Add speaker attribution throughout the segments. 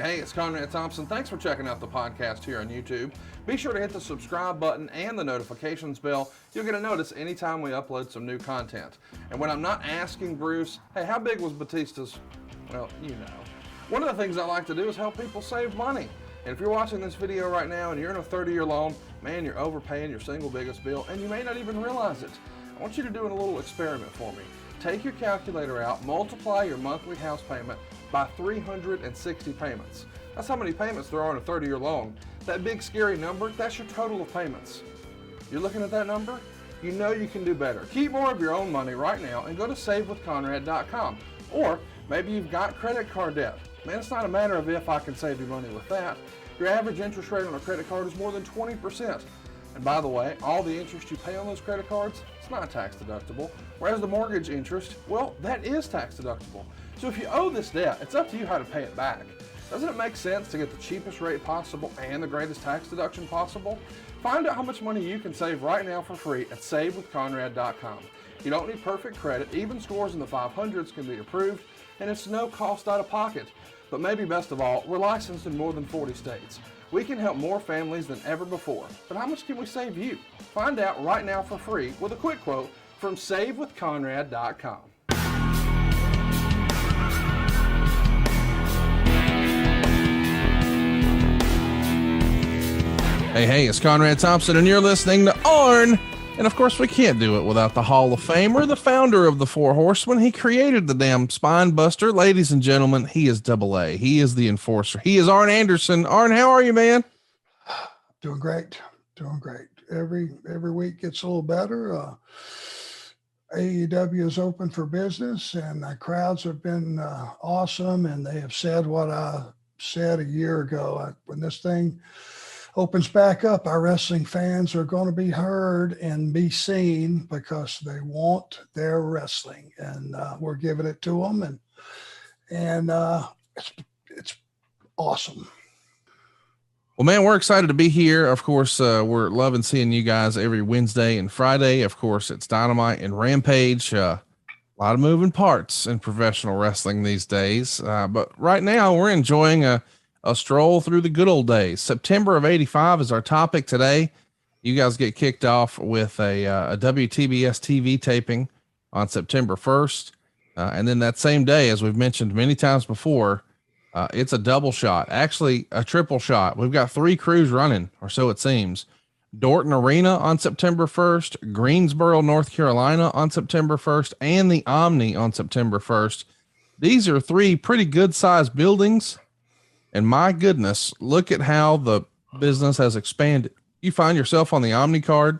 Speaker 1: Hey, it's Conrad Thompson. Thanks for checking out the podcast here on YouTube. Be sure to hit the subscribe button and the notifications bell. You'll get a notice anytime we upload some new content. And when I'm not asking Bruce, hey, how big was Batista's? Well, you know. One of the things I like to do is help people save money. And if you're watching this video right now and you're in a 30-year loan, man, you're overpaying your single biggest bill and you may not even realize it. I want you to do a little experiment for me. Take your calculator out, multiply your monthly house payment by 360 payments. That's how many payments there are on a 30-year loan. That big scary number, that's your total of payments. You're looking at that number? You know you can do better. Keep more of your own money right now and go to savewithconrad.com. Or maybe you've got credit card debt. Man, it's not a matter of if I can save you money with that. Your average interest rate on a credit card is more than 20%. And by the way, all the interest you pay on those credit cards, it's not tax deductible. Whereas the mortgage interest, well, that is tax deductible. So if you owe this debt, it's up to you how to pay it back. Doesn't it make sense to get the cheapest rate possible and the greatest tax deduction possible? Find out how much money you can save right now for free at savewithconrad.com. You don't need perfect credit. Even scores in the 500s can be approved, and it's no cost out of pocket. But maybe best of all, we're licensed in more than 40 states. We can help more families than ever before. But how much can we save you? Find out right now for free with a quick quote from savewithconrad.com. Hey, it's Conrad Thompson, and you're listening to Arn. And of course, we can't do it without the Hall of Famer, the founder of the Four Horsemen. He created the damn spine buster. Ladies and gentlemen, he is Double A. He is the enforcer. He is Arn Anderson. Arn, how are you, man?
Speaker 2: Doing great. Every week gets a little better. AEW is open for business, and the crowds have been awesome, and they have said what I said a year ago. When this thing opens back up, our wrestling fans are going to be heard and be seen because they want their wrestling, and we're giving it to them, and it's awesome.
Speaker 1: Well, man, we're excited to be here. Of course, we're loving seeing you guys every Wednesday and Friday. Of course, it's Dynamite and Rampage. A lot of moving parts in professional wrestling these days, but right now we're enjoying a stroll through the good old days. September of '85 is our topic today. You guys get kicked off with a WTBS TV taping on September 1st. And then that same day, as we've mentioned many times before, it's a double shot, actually a triple shot. We've got 3 crews running, or so it seems. Dorton Arena on September 1st, Greensboro, North Carolina on September 1st, and the Omni on September 1st. These are 3 pretty good sized buildings. And my goodness, look at how the business has expanded. You find yourself on the Omni card,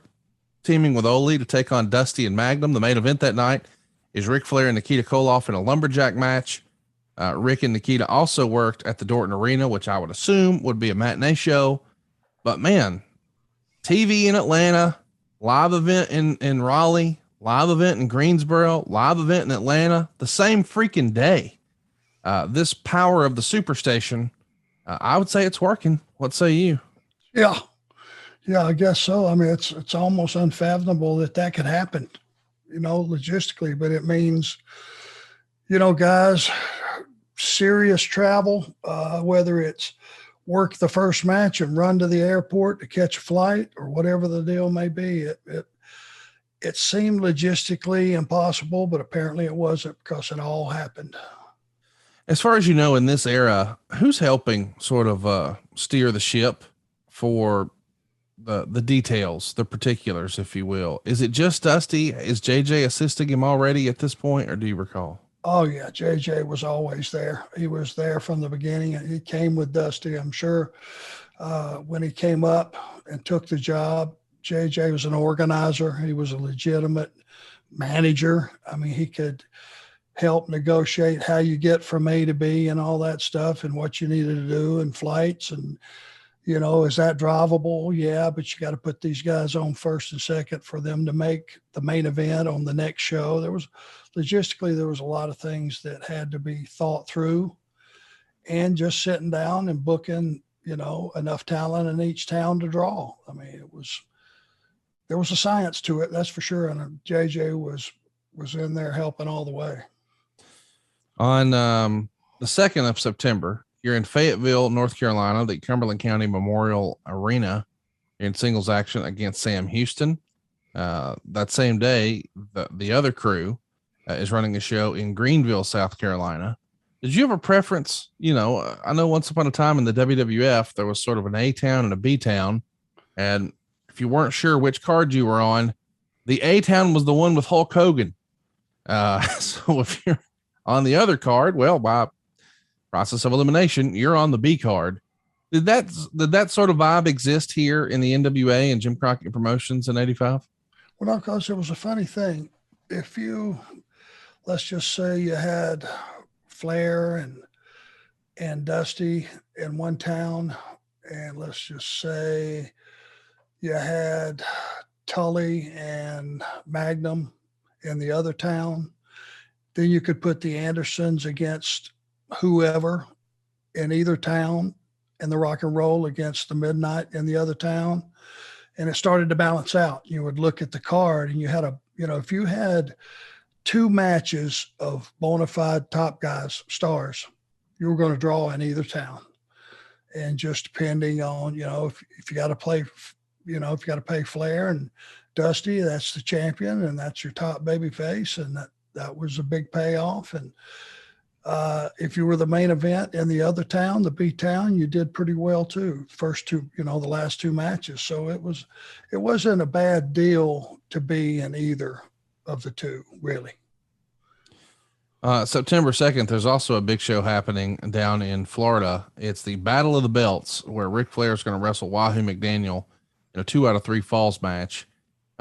Speaker 1: teaming with Ole to take on Dusty and Magnum. The main event that night is Ric Flair and Nikita Koloff in a lumberjack match. Rick and Nikita also worked at the Dorton Arena, which I would assume would be a matinee show. But man, TV in Atlanta, live event in Raleigh, live event in Greensboro, live event in Atlanta, the same freaking day. This power of the Superstation, I would say it's working. What say you?
Speaker 2: Yeah, I guess so. I mean, it's almost unfathomable that could happen, logistically, but it means, guys, serious travel, whether it's work the first match and run to the airport to catch a flight or whatever the deal may be. It seemed logistically impossible, but apparently it wasn't because it all happened.
Speaker 1: As far as you know, in this era, who's helping sort of steer the ship for the details, the particulars, if you will? Is it just Dusty? Is JJ assisting him already at this point, or do you recall?
Speaker 2: Oh, yeah. JJ was always there. He was there from the beginning, and he came with Dusty. I'm sure when he came up and took the job, JJ was an organizer. He was a legitimate manager. I mean, he could help negotiate how you get from A to B and all that stuff and what you needed to do and flights. And, is that drivable? Yeah, but you got to put these guys on first and second for them to make the main event on the next show. Logistically, there was a lot of things that had to be thought through, and just sitting down and booking, enough talent in each town to draw. I mean, there was a science to it, that's for sure. And JJ was in there helping all the way.
Speaker 1: On the 2nd of September, You're in Fayetteville, North Carolina, the Cumberland County Memorial Arena. You're in singles action against Sam Houston. That same day, the other crew is running a show in Greenville, South Carolina. Did you have a preference? I know once upon a time in the WWF, there was sort of an A town and a B town. And if you weren't sure which card you were on, the A town was the one with Hulk Hogan. So if you're on the other card, well, by process of elimination, you're on the B card. Did that sort of vibe exist here in the NWA and Jim Crockett Promotions in '85?
Speaker 2: Well, because it was a funny thing. If let's just say you had Flair and Dusty in one town, and let's just say you had Tully and Magnum in the other town, then you could put the Andersons against whoever in either town, and the Rock and Roll against the Midnight in the other town. And it started to balance out. You would look at the card and you had if you had two matches of bona fide top guys, stars, you were going to draw in either town. And just depending on, if you got to play, if you got to pay Flair and Dusty, that's the champion and that's your top baby face. And that was a big payoff. And if you were the main event in the other town, the B town, you did pretty well too. First two, the last two matches. So it wasn't a bad deal to be in either of the two, really.
Speaker 1: September 2nd, there's also a big show happening down in Florida. It's the Battle of the Belts, where Ric Flair is going to wrestle Wahoo McDaniel in a 2 out of 3 falls match.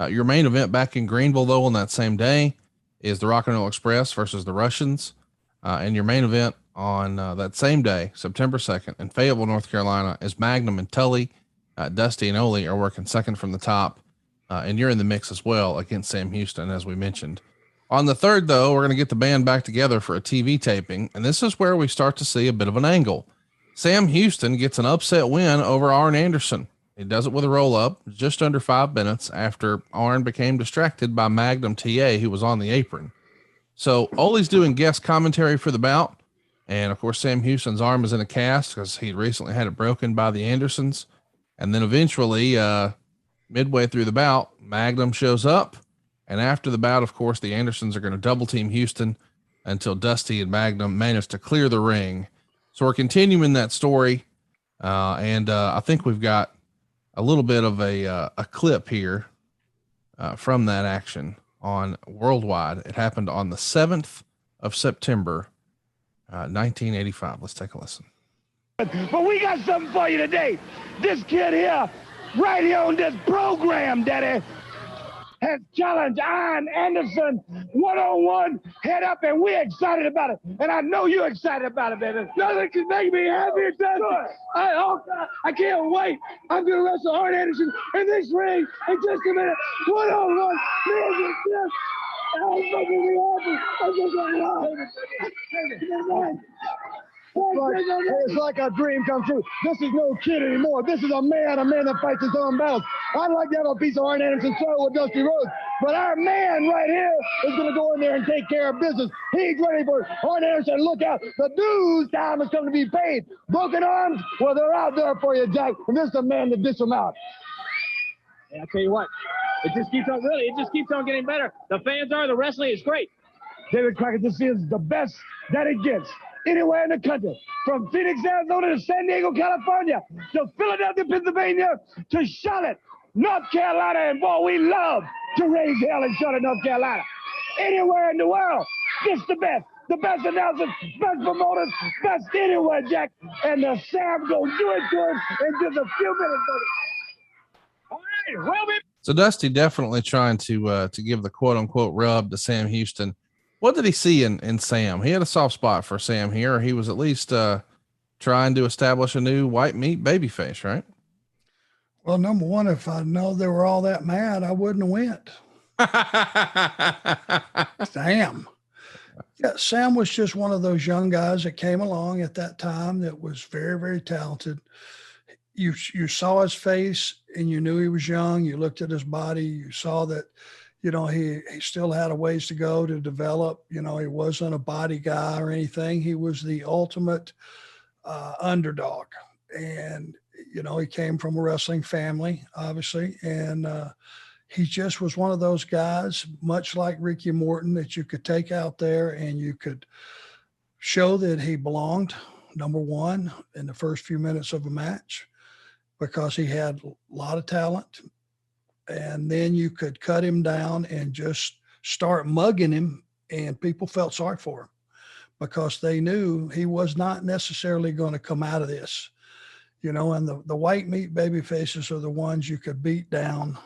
Speaker 1: Your main event back in Greenville, though, on that same day is the Rock and Roll Express versus the Russians. And your main event on that same day, September 2nd, in Fayetteville, North Carolina, is Magnum and Tully. Dusty and Ole are working second from the top. And you're in the mix as well against Sam Houston, as we mentioned. On the 3rd, though, we're going to get the band back together for a TV taping. And this is where we start to see a bit of an angle. Sam Houston gets an upset win over Arn Anderson. He does it with a roll-up just under 5 minutes after Arn became distracted by Magnum TA, who was on the apron. So Ole's doing guest commentary for the bout. And of course, Sam Houston's arm is in a cast because he recently had it broken by the Andersons. And then eventually, midway through the bout, Magnum shows up. And after the bout, of course, the Andersons are going to double team Houston until Dusty and Magnum manage to clear the ring. So we're continuing that story. And I think we've got a little bit of a clip here from that action on Worldwide. It happened on the 7th of September, 1985. Let's take a listen.
Speaker 3: But we got something for you today. This kid here, right here on this program, Daddy, has challenged Arn Anderson one-on-one, head up, and we're excited about it. And I know you're excited about it, baby. Nothing can make me happier, Dusty. I can't wait. I'm going to wrestle Arn Anderson in this ring in just a minute. One-on-one. I'm fucking happy. I'm just like, it's like a dream come true. This is no kid anymore. This is a man that fights his own battles. I'd like to have a piece of Arn Anderson's soul with Dusty Rhodes, but our man right here is going to go in there and take care of business. He's ready for it. Arn Anderson, look out. The dues time is going to be paid. Broken arms, well, they're out there for you, Jack. And this is the man to dish them out.
Speaker 4: Yeah, I tell you what, it just keeps on getting better. The fans are, the wrestling is great.
Speaker 3: David Crockett, this is the best that it gets anywhere in the country. From Phoenix, Arizona to San Diego, California, to Philadelphia, Pennsylvania, to Charlotte, North Carolina. And boy, we love to raise hell in Charlotte, North Carolina. Anywhere in the world, this is the best. The best announcers, best promoters, best anywhere, Jack. And the Sam go do it to him in just a few minutes, buddy. All right, well,
Speaker 1: So Dusty definitely trying to give the quote unquote rub to Sam Houston. What did he see in Sam? He had a soft spot for Sam here. He was at least trying to establish a new white meat babyface, right?
Speaker 2: Well, number one, if I know they were all that mad, I wouldn't have went. Sam. Yeah, Sam was just one of those young guys that came along at that time that was very, very talented. You saw his face and you knew he was young. You looked at his body. You saw that, he still had a ways to go to develop. He wasn't a body guy or anything. He was the ultimate underdog. And, you know, he came from a wrestling family, obviously. And he just was one of those guys, much like Ricky Morton, that you could take out there and you could show that he belonged, number one, in the first few minutes of a match, because he had a lot of talent. And then you could cut him down and just start mugging him, and people felt sorry for him because they knew he was not necessarily going to come out of this, you know. And the white meat baby faces are the ones you could beat down,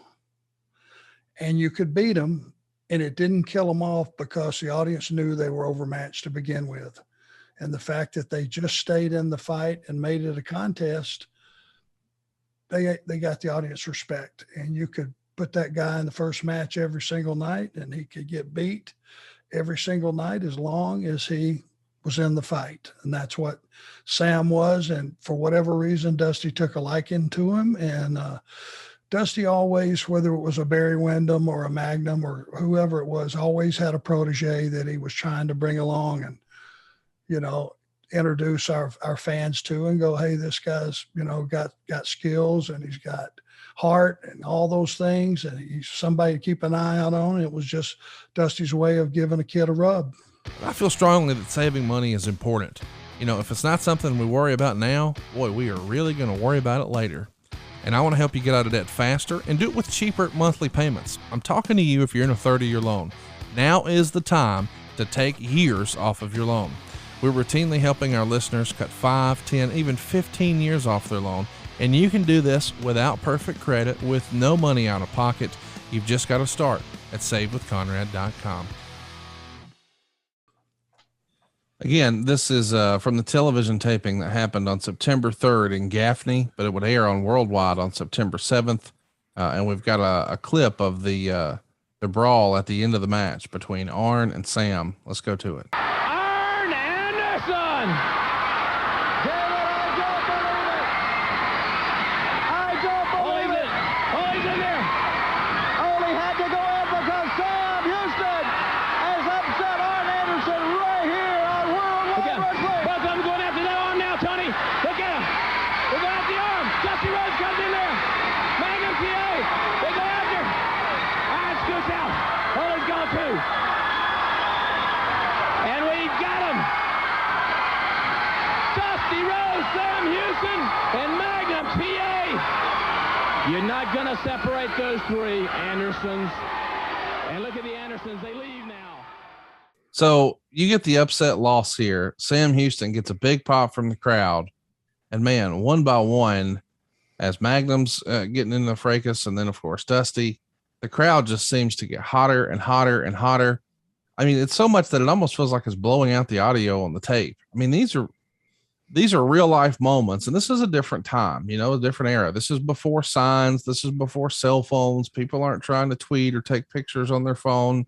Speaker 2: and you could beat them, and it didn't kill them off because the audience knew they were overmatched to begin with. And the fact that they just stayed in the fight and made it a contest, they got the audience respect. And you could put that guy in the first match every single night, and he could get beat every single night as long as he was in the fight. And that's what Sam was. And for whatever reason, Dusty took a liking to him. And Dusty always, whether it was a Barry Windham or a Magnum or whoever it was, always had a protege that he was trying to bring along and, you know, introduce our fans to and go, hey, this guy's, you know, got skills and he's got heart and all those things. And he's somebody to keep an eye out on. It was just Dusty's way of giving a kid a rub.
Speaker 1: I feel strongly that saving money is important. You know, if it's not something we worry about now, boy, we are really going to worry about it later. And I want to help you get out of debt faster and do it with cheaper monthly payments. I'm talking to you if you're in a 30-year loan. Now is the time to take years off of your loan. We're routinely helping our listeners cut 5, 10, even 15 years off their loan. And you can do this without perfect credit with no money out of pocket. You've just got to start at savewithconrad.com. Again, this is from the television taping that happened on September 3rd in Gaffney, but it would air on Worldwide on September 7th. And we've got a clip of the brawl at the end of the match between Arn and Sam. Let's go to it.
Speaker 4: Arn Anderson! And Magnum, PA. You're not going to separate those three Andersons. And look at the Andersons. They leave now.
Speaker 1: So you get the upset loss here. Sam Houston gets a big pop from the crowd. And man, one by one, as Magnum's getting in the fracas, and then, of course, Dusty, the crowd just seems to get hotter and hotter and hotter. I mean, it's so much that it almost feels like it's blowing out the audio on the tape. I mean, these are real life moments, and this is a different time, you know, a different era. This is before signs. This is before cell phones. People aren't trying to tweet or take pictures on their phone.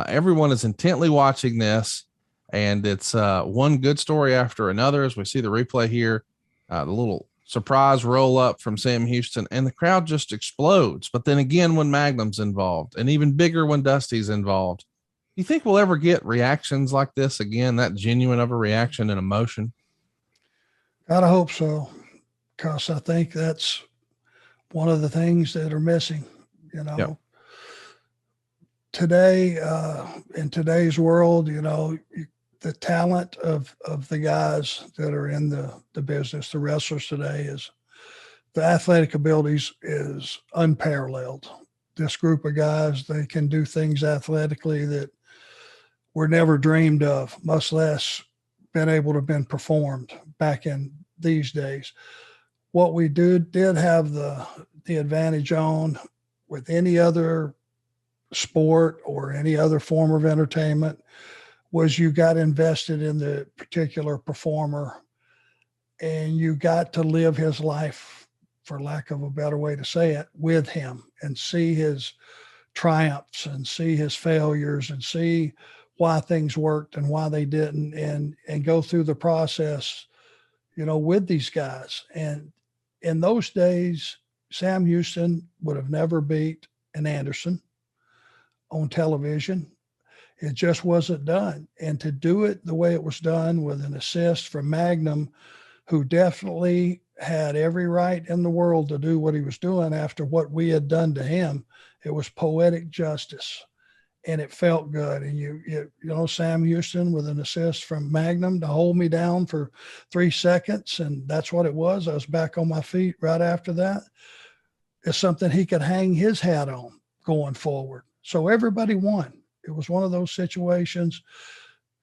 Speaker 1: Everyone is intently watching this, and it's one good story after another. As we see the replay here, the little surprise roll up from Sam Houston, and the crowd just explodes. But then again, when Magnum's involved, and even bigger when Dusty's involved, you think we'll ever get reactions like this again, that genuine of a reaction and emotion?
Speaker 2: Gotta hope so, because I think that's one of the things that are missing, you know.
Speaker 1: Yep.
Speaker 2: Today, in today's world, you know, the talent of the guys that are in the business, the wrestlers today, is the athletic abilities is unparalleled. This group of guys, they can do things athletically that were never dreamed of, much less been able to been performed back in these days. What we did have the advantage on with any other sport or any other form of entertainment was you got invested in the particular performer and you got to live his life, for lack of a better way to say it, with him and see his triumphs and see his failures and see why things worked and why they didn't, and go through the process, you know, with these guys. And in those days, Sam Houston would have never beat an Anderson on television. It just wasn't done. And to do it the way it was done with an assist from Magnum who definitely had every right in the world to do what he was doing after what we had done to him. It was poetic justice, and it felt good. And you know, Sam Houston with an assist from Magnum to hold me down for 3 seconds. And that's what it was. I was back on my feet right after that. It's something he could hang his hat on going forward. So everybody won. It was one of those situations,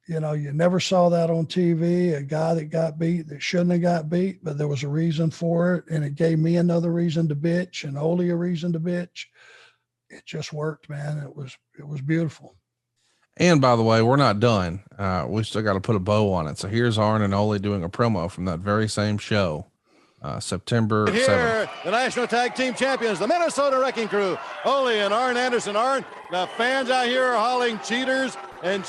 Speaker 2: you know, you never saw that on TV, a guy that got beat that shouldn't have got beat, but there was a reason for it. And it gave me another reason to bitch and Ole a reason to bitch. It just worked, man. It was beautiful.
Speaker 1: And by the way, we're not done. We still got to put a bow on it. So here's Arn and Ole doing a promo from that very same show, September 7th.
Speaker 5: Here, the National Tag Team Champions, the Minnesota Wrecking Crew, Ole and Arn Anderson. Arn, the fans out here are hauling cheaters, and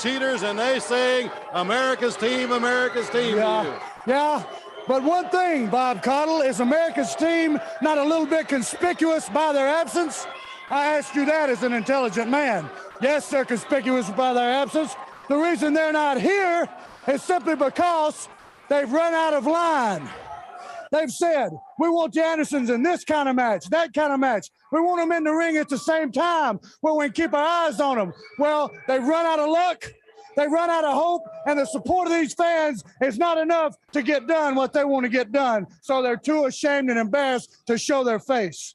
Speaker 5: they sing America's Team, America's Team.
Speaker 3: Yeah. But one thing, Bob Cottle, is America's team not a little bit conspicuous by their absence? I asked you that as an intelligent man. Yes, they're conspicuous by their absence. The reason they're not here is simply because they've run out of line. They've said, we want the Andersons in this kind of match, that kind of match. We want them in the ring at the same time where we can keep our eyes on them. Well, they've run out of luck. They run out of hope, and the support of these fans is not enough to get done what they want to get done. So they're too ashamed and embarrassed to show their face.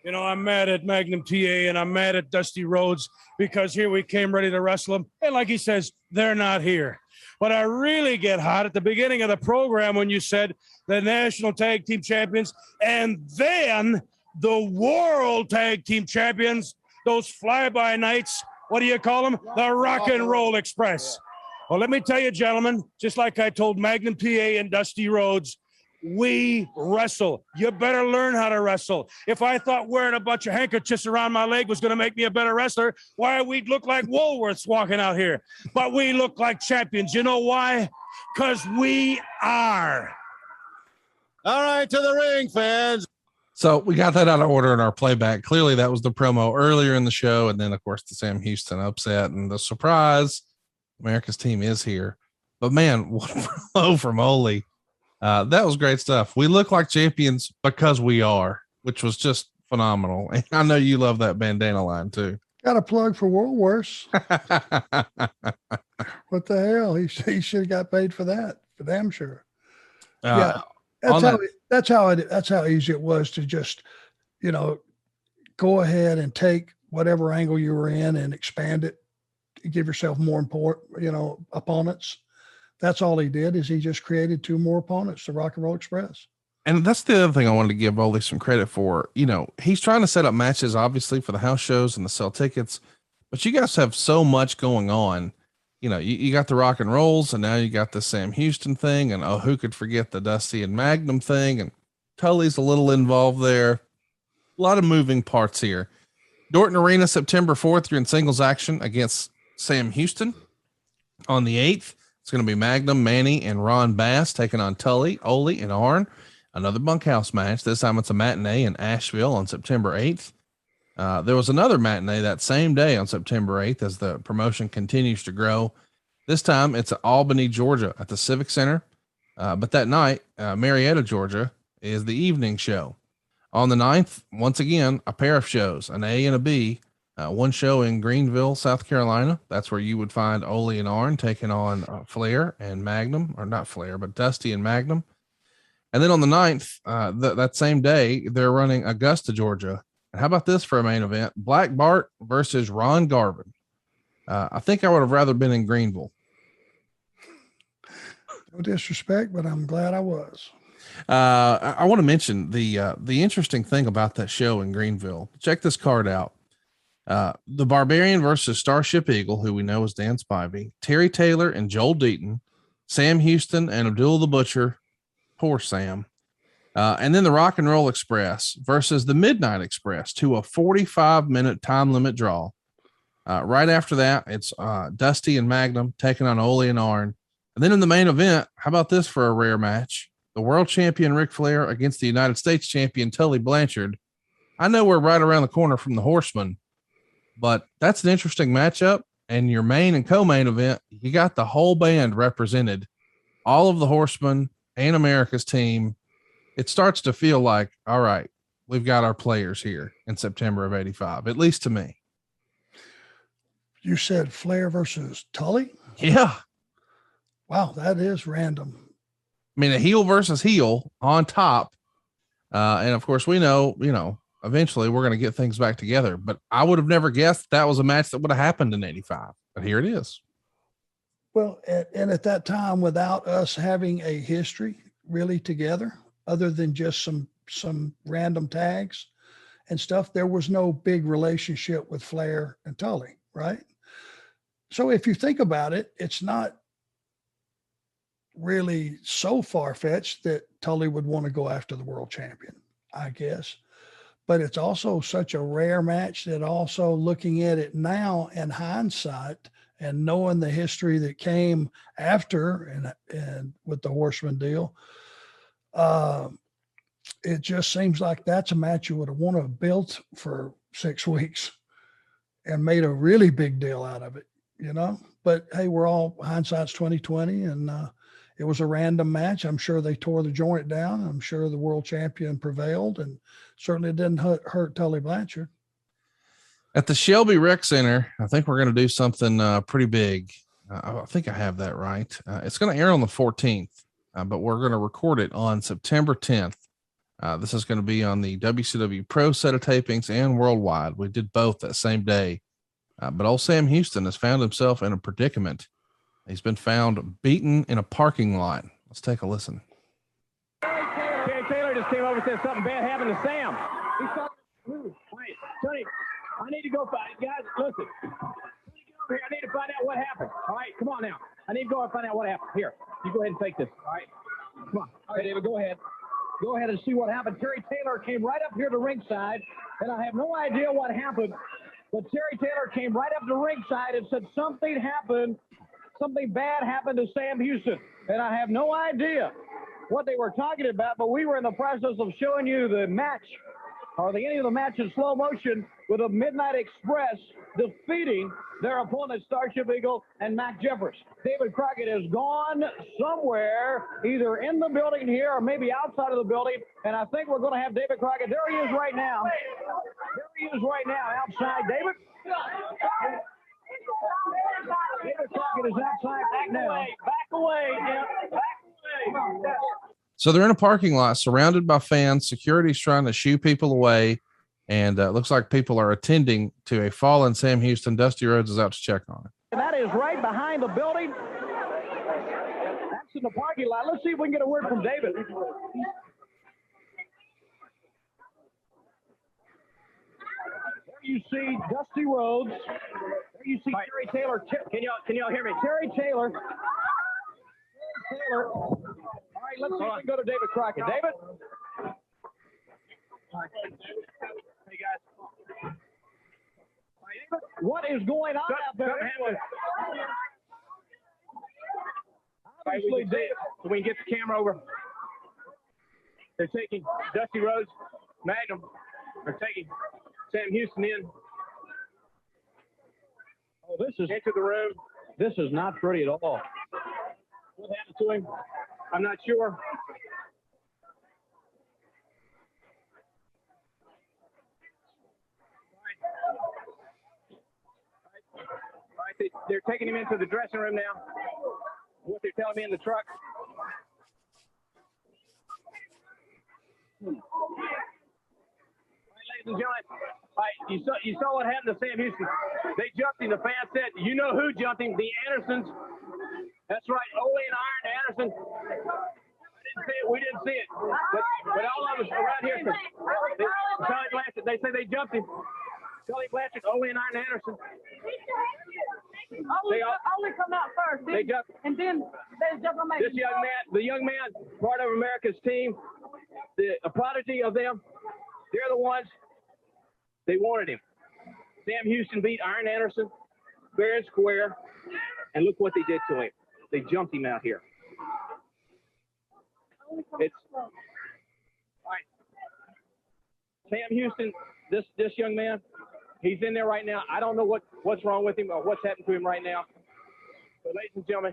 Speaker 6: You know, I'm mad at Magnum TA and I'm mad at Dusty Rhodes because here we came ready to wrestle them. And like he says, they're not here. But I really get hot at the beginning of the program when you said the National Tag Team Champions and then the World Tag Team Champions, those fly-by nights. What do you call them? The Rock and Roll Express. Well, let me tell you, gentlemen, just like I told Magnum TA and Dusty Rhodes, we wrestle. You better learn how to wrestle. If I thought wearing a bunch of handkerchiefs around my leg was going to make me a better wrestler, why, we'd look like Woolworths walking out here. But we look like champions. You know why? Because we are.
Speaker 5: All right, to the ring, fans.
Speaker 1: So we got that out of order in our playback. Clearly that was the promo earlier in the show. And then of course the Sam Houston upset and the surprise, America's team is here. But man, what a promo from Ole. That was great stuff. We look like champions because we are, which was just phenomenal. And I know you love that bandana line too.
Speaker 2: Got a plug for Woolworths. What the hell? He should have got paid for that, for damn sure. Yeah. That's how easy it was to just, you know, go ahead and take whatever angle you were in and expand it, give yourself more important, you know, opponents. That's all he did, is he just created 2 more opponents, the Rock and Roll Express.
Speaker 1: And that's the other thing I wanted to give Ole some credit for. You know, he's trying to set up matches, obviously, for the house shows and the sell tickets, but you guys have so much going on. You know, you got the Rock and Rolls, and now you got the Sam Houston thing, and who could forget the Dusty and Magnum thing, and Tully's a little involved there. A lot of moving parts here. Dorton Arena, September 4th, you're in singles action against Sam Houston. On the 8th, it's going to be Magnum, Manny, and Ron Bass taking on Tully, Ole, and Arn. Another bunkhouse match. This time it's a matinee in Asheville on September 8th. There was another matinee that same day on September 8th as the promotion continues to grow. This time it's at Albany, Georgia at the Civic Center. But that night, Marietta, Georgia is the evening show. On the 9th, once again, a pair of shows, an A and a B. One show in Greenville, South Carolina. That's where you would find Ole and Arn taking on Flair and Magnum, or not Flair, but Dusty and Magnum. And then on the 9th, that same day, they're running Augusta, Georgia. And how about this for a main event? Black Bart versus Ron Garvin. I think I would have rather been in Greenville.
Speaker 2: No disrespect, but I'm glad I was.
Speaker 1: I want to mention the interesting thing about that show in Greenville. Check this card out. The Barbarian versus Starship Eagle, who we know is Dan Spivey, Terry Taylor and Joel Deaton, Sam Houston and Abdul the Butcher, poor Sam, and then the Rock and Roll Express versus the Midnight Express to a 45-minute time limit draw. Right after that, it's Dusty and Magnum taking on Ole and Arn. And then in the main event, how about this for a rare match? The world champion Ric Flair against the United States champion Tully Blanchard. I know we're right around the corner from the Horsemen, but that's an interesting matchup. And your main and co-main event, you got the whole band represented, all of the Horsemen and America's team, it starts to feel like, all right, we've got our players here in September of 85, at least to me.
Speaker 2: You said Flair versus Tully?
Speaker 1: Yeah.
Speaker 2: Wow, that is random.
Speaker 1: I mean, a heel versus heel on top. And of course, we know, eventually we're going to get things back together, but I would have never guessed that was a match that would have happened in 85, but here it is.
Speaker 2: Well, and at that time, without us having a history really together, other than just some random tags and stuff, there was no big relationship with Flair and Tully, right? So if you think about it, it's not really so far-fetched that Tully would want to go after the world champion, I guess. But it's also such a rare match that also looking at it now in hindsight and knowing the history that came after and with the Horsemen deal, it just seems like that's a match you would have want to have built for 6 weeks and made a really big deal out of it, But hey, we're all hindsight's 2020, and it was a random match. I'm sure they tore the joint down. I'm sure the world champion prevailed, and certainly it didn't hurt Tully Blanchard.
Speaker 1: At the Shelby Rec Center, I think we're going to do something pretty big. I think I have that right. It's going to air on the 14th, but we're going to record it on September 10th. This is going to be on the WCW Pro set of tapings and worldwide. We did both that same day. But old Sam Houston has found himself in a predicament. He's been found beaten in a parking lot. Let's take a listen.
Speaker 4: Terry Taylor just came over and said something bad happened to Sam. He saw, wait, Tony, I need to go find, guys, listen. Here, I need to find out what happened. All right, come on now. I need to go and find out what happened. Here, you go ahead and take this. All right, come on. All right, David, go ahead. Go ahead and see what happened. Terry Taylor came right up here to ringside, and I have no idea what happened, but Terry Taylor came right up to ringside and said something happened, something bad happened to Sam Houston, and I have no idea what they were talking about, but we were in the process of showing you the match, or the ending of the match in slow motion with a Midnight Express defeating their opponent, Starship Eagle and Mac Jeffers. David Crockett has gone somewhere, either in the building here or maybe outside of the building, and I think we're going to have David Crockett. There he is right now. There he is right now, outside. David? David Crockett is outside right now. Back away, yeah. Back away.
Speaker 1: So they're in a parking lot surrounded by fans. Security's trying to shoo people away. And it looks like people are attending to a fallen Sam Houston. Dusty Rhodes is out to check on it.
Speaker 4: And that is right behind the building. That's in the parking lot. Let's see if we can get a word from David. There you see Dusty Rhodes. There you see Terry Taylor. Can y'all hear me? Terry Taylor. All right, let's see if we can go to David Crockett. David? Hey, guys. What is going on out there? Obviously, David. So we can get the camera over. They're taking Dusty Rhodes, Magnum. They're taking Sam Houston in. Oh, this is into the room. This is not pretty at all. What happened to him? I'm not sure. They're taking him into the dressing room now. What they're telling me in the truck. All right, ladies and gentlemen, you saw what happened to Sam Houston. They jumped him. The fan said, you know who jumped him? The Andersons. That's right, Ole and Arn Anderson. I didn't see it. We didn't see it. But all of us around here, Tully Blanchard, they say they jumped him. Tully Blanchard, Ole and Arn Anderson.
Speaker 7: Only come out first,
Speaker 4: they jumped,
Speaker 7: and then they jump on
Speaker 4: this young man, the young man, part of America's team, a prodigy of them. They're the ones. They wanted him. Sam Houston beat Arn Anderson fair and square, and look what they did to him. They jumped him out here. It's all right. Sam Houston, this young man. He's in there right now. I don't know what's wrong with him or what's happened to him right now. But ladies and gentlemen,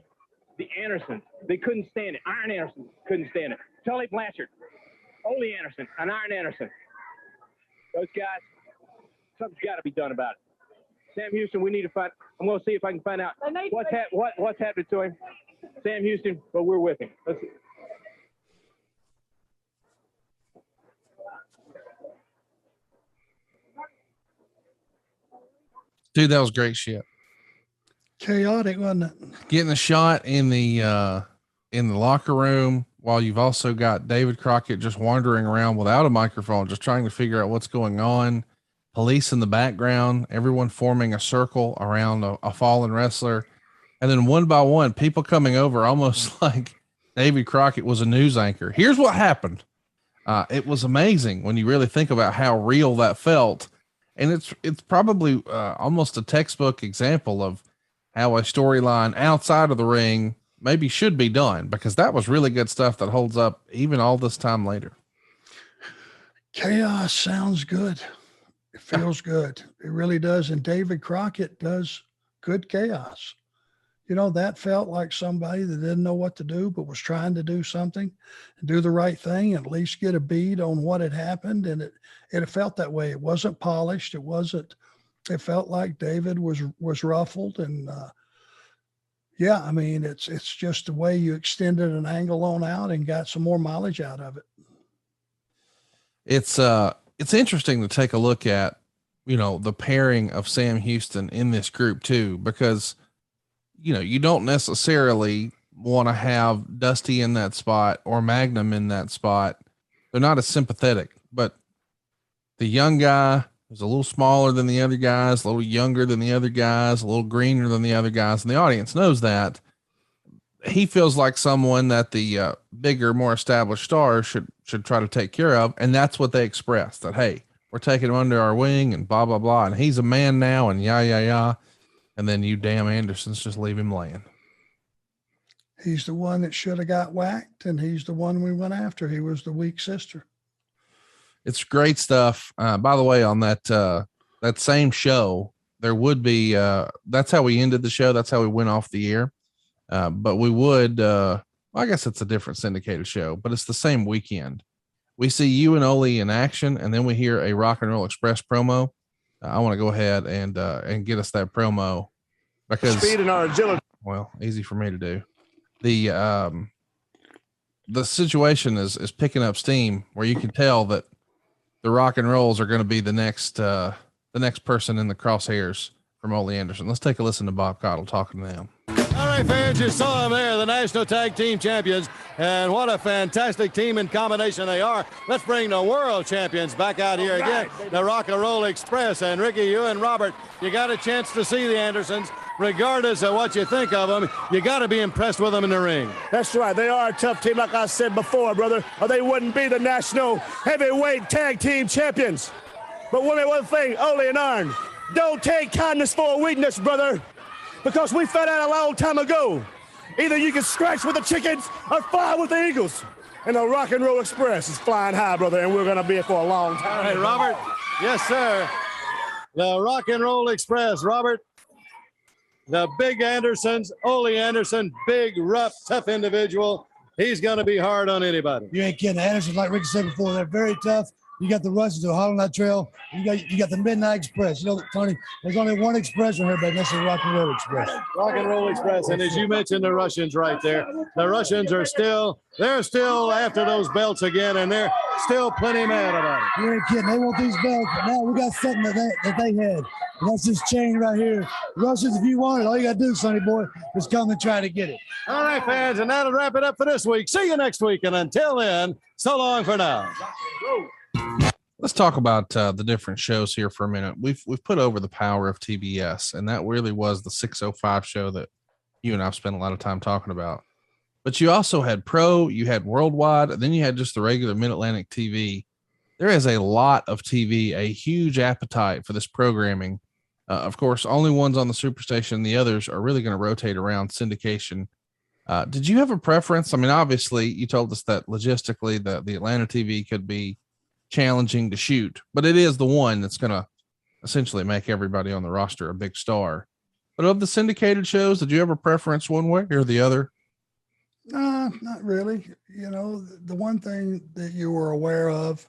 Speaker 4: The Andersons, they couldn't stand it. Arn Anderson couldn't stand it. Tully Blanchard, Ole Anderson, and Arn Anderson. Those guys, something's got to be done about it. Sam Houston, we need to find. I'm going to see if I can find out what's happened to him. Sam Houston, but we're with him. Let's see.
Speaker 1: Dude, that was great shit.
Speaker 2: Chaotic, wasn't it?
Speaker 1: Getting a shot in the locker room while you've also got David Crockett just wandering around without a microphone, just trying to figure out what's going on. Police in the background, everyone forming a circle around a fallen wrestler. And then one by one, people coming over almost like David Crockett was a news anchor. Here's what happened. It was amazing when you really think about how real that felt. And it's probably almost a textbook example of how a storyline outside of the ring maybe should be done, because that was really good stuff that holds up even all this time later.
Speaker 2: Chaos sounds good. It feels good. It really does. And David Crockett does good chaos. You know, that felt like somebody that didn't know what to do, but was trying to do something and do the right thing, and at least get a bead on what had happened. And it felt that way. It wasn't polished. It felt like David was ruffled. And yeah, I mean, it's just the way you extended an angle on out and got some more mileage out of it.
Speaker 1: It's interesting to take a look at, you know, the pairing of Sam Houston in this group too, because, you know, you don't necessarily want to have Dusty in that spot or Magnum in that spot. They're not as sympathetic, but the young guy is a little smaller than the other guys, a little younger than the other guys, a little greener than the other guys. And the audience knows that. He feels like someone that the bigger, more established stars should try to take care of. And that's what they express, that, hey, we're taking him under our wing and blah, blah, blah. And he's a man now and yeah. And then you damn Andersons just leave him laying.
Speaker 2: He's the one that should have got whacked, and he's the one we went after. He was the weak sister.
Speaker 1: It's great stuff. By the way, on that same show, there would be, that's how we ended the show. That's how we went off the air. But we would, I guess it's a different syndicated show, but it's the same weekend. We see you and Ole in action, and then we hear a Rock and Roll Express promo. I want to go ahead and get us that promo, because
Speaker 3: speed and our agility.
Speaker 1: Well, easy for me to do. The situation is picking up steam, where you can tell that the Rock and Rolls are going to be the next person in the crosshairs from Ole Anderson. Let's take a listen to Bob Cottle talking to them.
Speaker 5: All right, fans, you saw them there, the National Tag Team Champions, and what a fantastic team and combination they are. Let's bring the World Champions back out here again, the Rock and Roll Express. And Ricky, you and Robert, you got a chance to see the Andersons. Regardless of what you think of them, you got to be impressed with them in the ring.
Speaker 3: That's right. They are a tough team, like I said before, brother, or they wouldn't be the National Heavyweight Tag Team Champions. But one thing, Ole and Arn, don't take kindness for a weakness, brother, because we found out a long time ago, either you can scratch with the chickens or fly with the eagles. And the Rock and Roll Express is flying high, brother, and we're going to be here for a long time.
Speaker 5: All right, Robert. Yes, sir. The Rock and Roll Express, Robert. The big Andersons, Ole Anderson, big, rough, tough individual. He's going to be hard on anybody.
Speaker 8: You ain't kidding. Andersons, like Ricky said before, they're very tough. You got the Russians who are hot on that trail. You got the Midnight Express. You know, Tony, there's only one express on here, but that's the Rock and Roll Express.
Speaker 5: Rock and Roll Express. And as you mentioned, the Russians right there. The Russians are they're still after those belts again, and they're still plenty mad about it.
Speaker 8: You ain't kidding. They want these belts, but now we got something that they had. And that's this chain right here. Russians, if you want it, all you got to do, Sonny boy, is come and try to get it.
Speaker 5: All right, fans, and that'll wrap it up for this week. See you next week, and until then, so long for now.
Speaker 1: Let's talk about the different shows here for a minute. We've put over the power of TBS, and that really was the 605 show that you and I've spent a lot of time talking about. But you also had Pro, you had Worldwide, and then you had just the regular Mid-Atlantic TV. There is a lot of TV, a huge appetite for this programming. Of course, only one's on the Superstation. The others are really going to rotate around syndication. Did you have a preference? I mean, obviously, you told us that logistically the Atlanta TV could be challenging to shoot, but it is the one that's going to essentially make everybody on the roster a big star. But of the syndicated shows, did you have a preference one way or the other?
Speaker 2: Not really. You know, the one thing that you were aware of,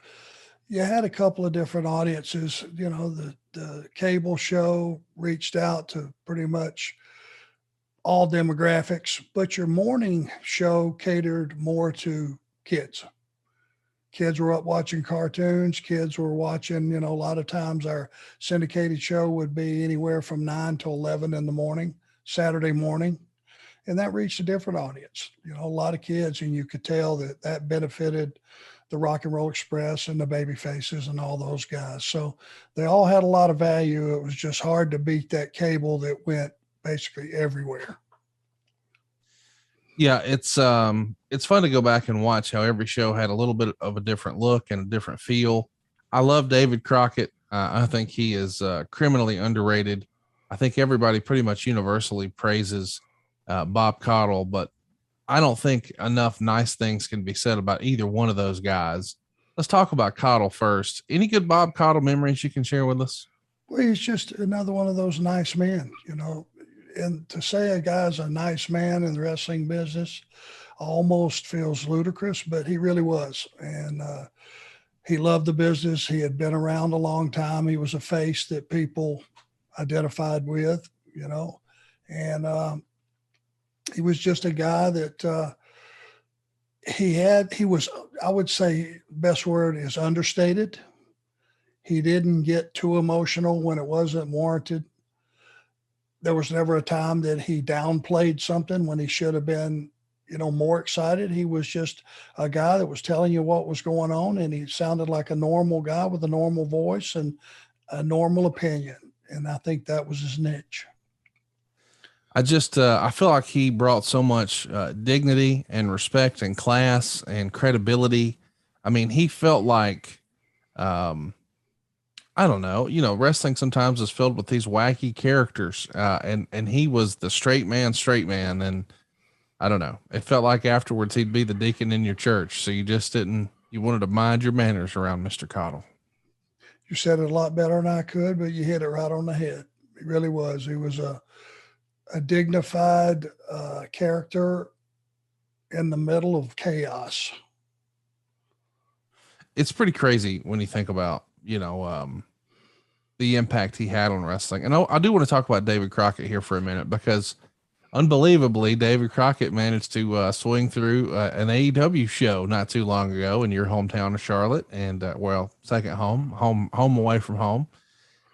Speaker 2: you had a couple of different audiences. You know, the cable show reached out to pretty much all demographics, but your morning show catered more to kids. Kids were up watching cartoons. Kids were watching, you know, a lot of times our syndicated show would be anywhere from 9 to 11 in the morning, Saturday morning. And that reached a different audience, you know, a lot of kids. And you could tell that that benefited the Rock and Roll Express and the Baby Faces and all those guys. So they all had a lot of value. It was just hard to beat that cable that went basically everywhere.
Speaker 1: Yeah, it's fun to go back and watch how every show had a little bit of a different look and a different feel. I love David Crockett. I think he is criminally underrated. I think everybody pretty much universally praises Bob Cottle, but I don't think enough nice things can be said about either one of those guys. Let's talk about Cottle first. Any good Bob Cottle memories you can share with us?
Speaker 2: Well, he's just another one of those nice men, you know. And to say a guy's a nice man in the wrestling business almost feels ludicrous, but he really was. And he loved the business. He had been around a long time. He was a face that people identified with, you know. And he was just a guy that he was, I would say, best word is understated. He didn't get too emotional when it wasn't warranted. There was never a time that he downplayed something when he should have been, you know, more excited. He was just a guy that was telling you what was going on, and he sounded like a normal guy with a normal voice and a normal opinion. And I think that was his niche.
Speaker 1: I just, I feel like he brought so much dignity and respect and class and credibility. I mean, he felt like, I don't know, you know, wrestling sometimes is filled with these wacky characters. And he was the straight man. And I don't know, it felt like afterwards he'd be the deacon in your church. So you just you wanted to mind your manners around Mr. Cottle.
Speaker 2: You said it a lot better than I could, but you hit it right on the head. He really was. He was a dignified character in the middle of chaos.
Speaker 1: It's pretty crazy when you think about, you know, the impact he had on wrestling. And I do want to talk about David Crockett here for a minute, because unbelievably, David Crockett managed to swing through an AEW show not too long ago in your hometown of Charlotte, and second home away from home.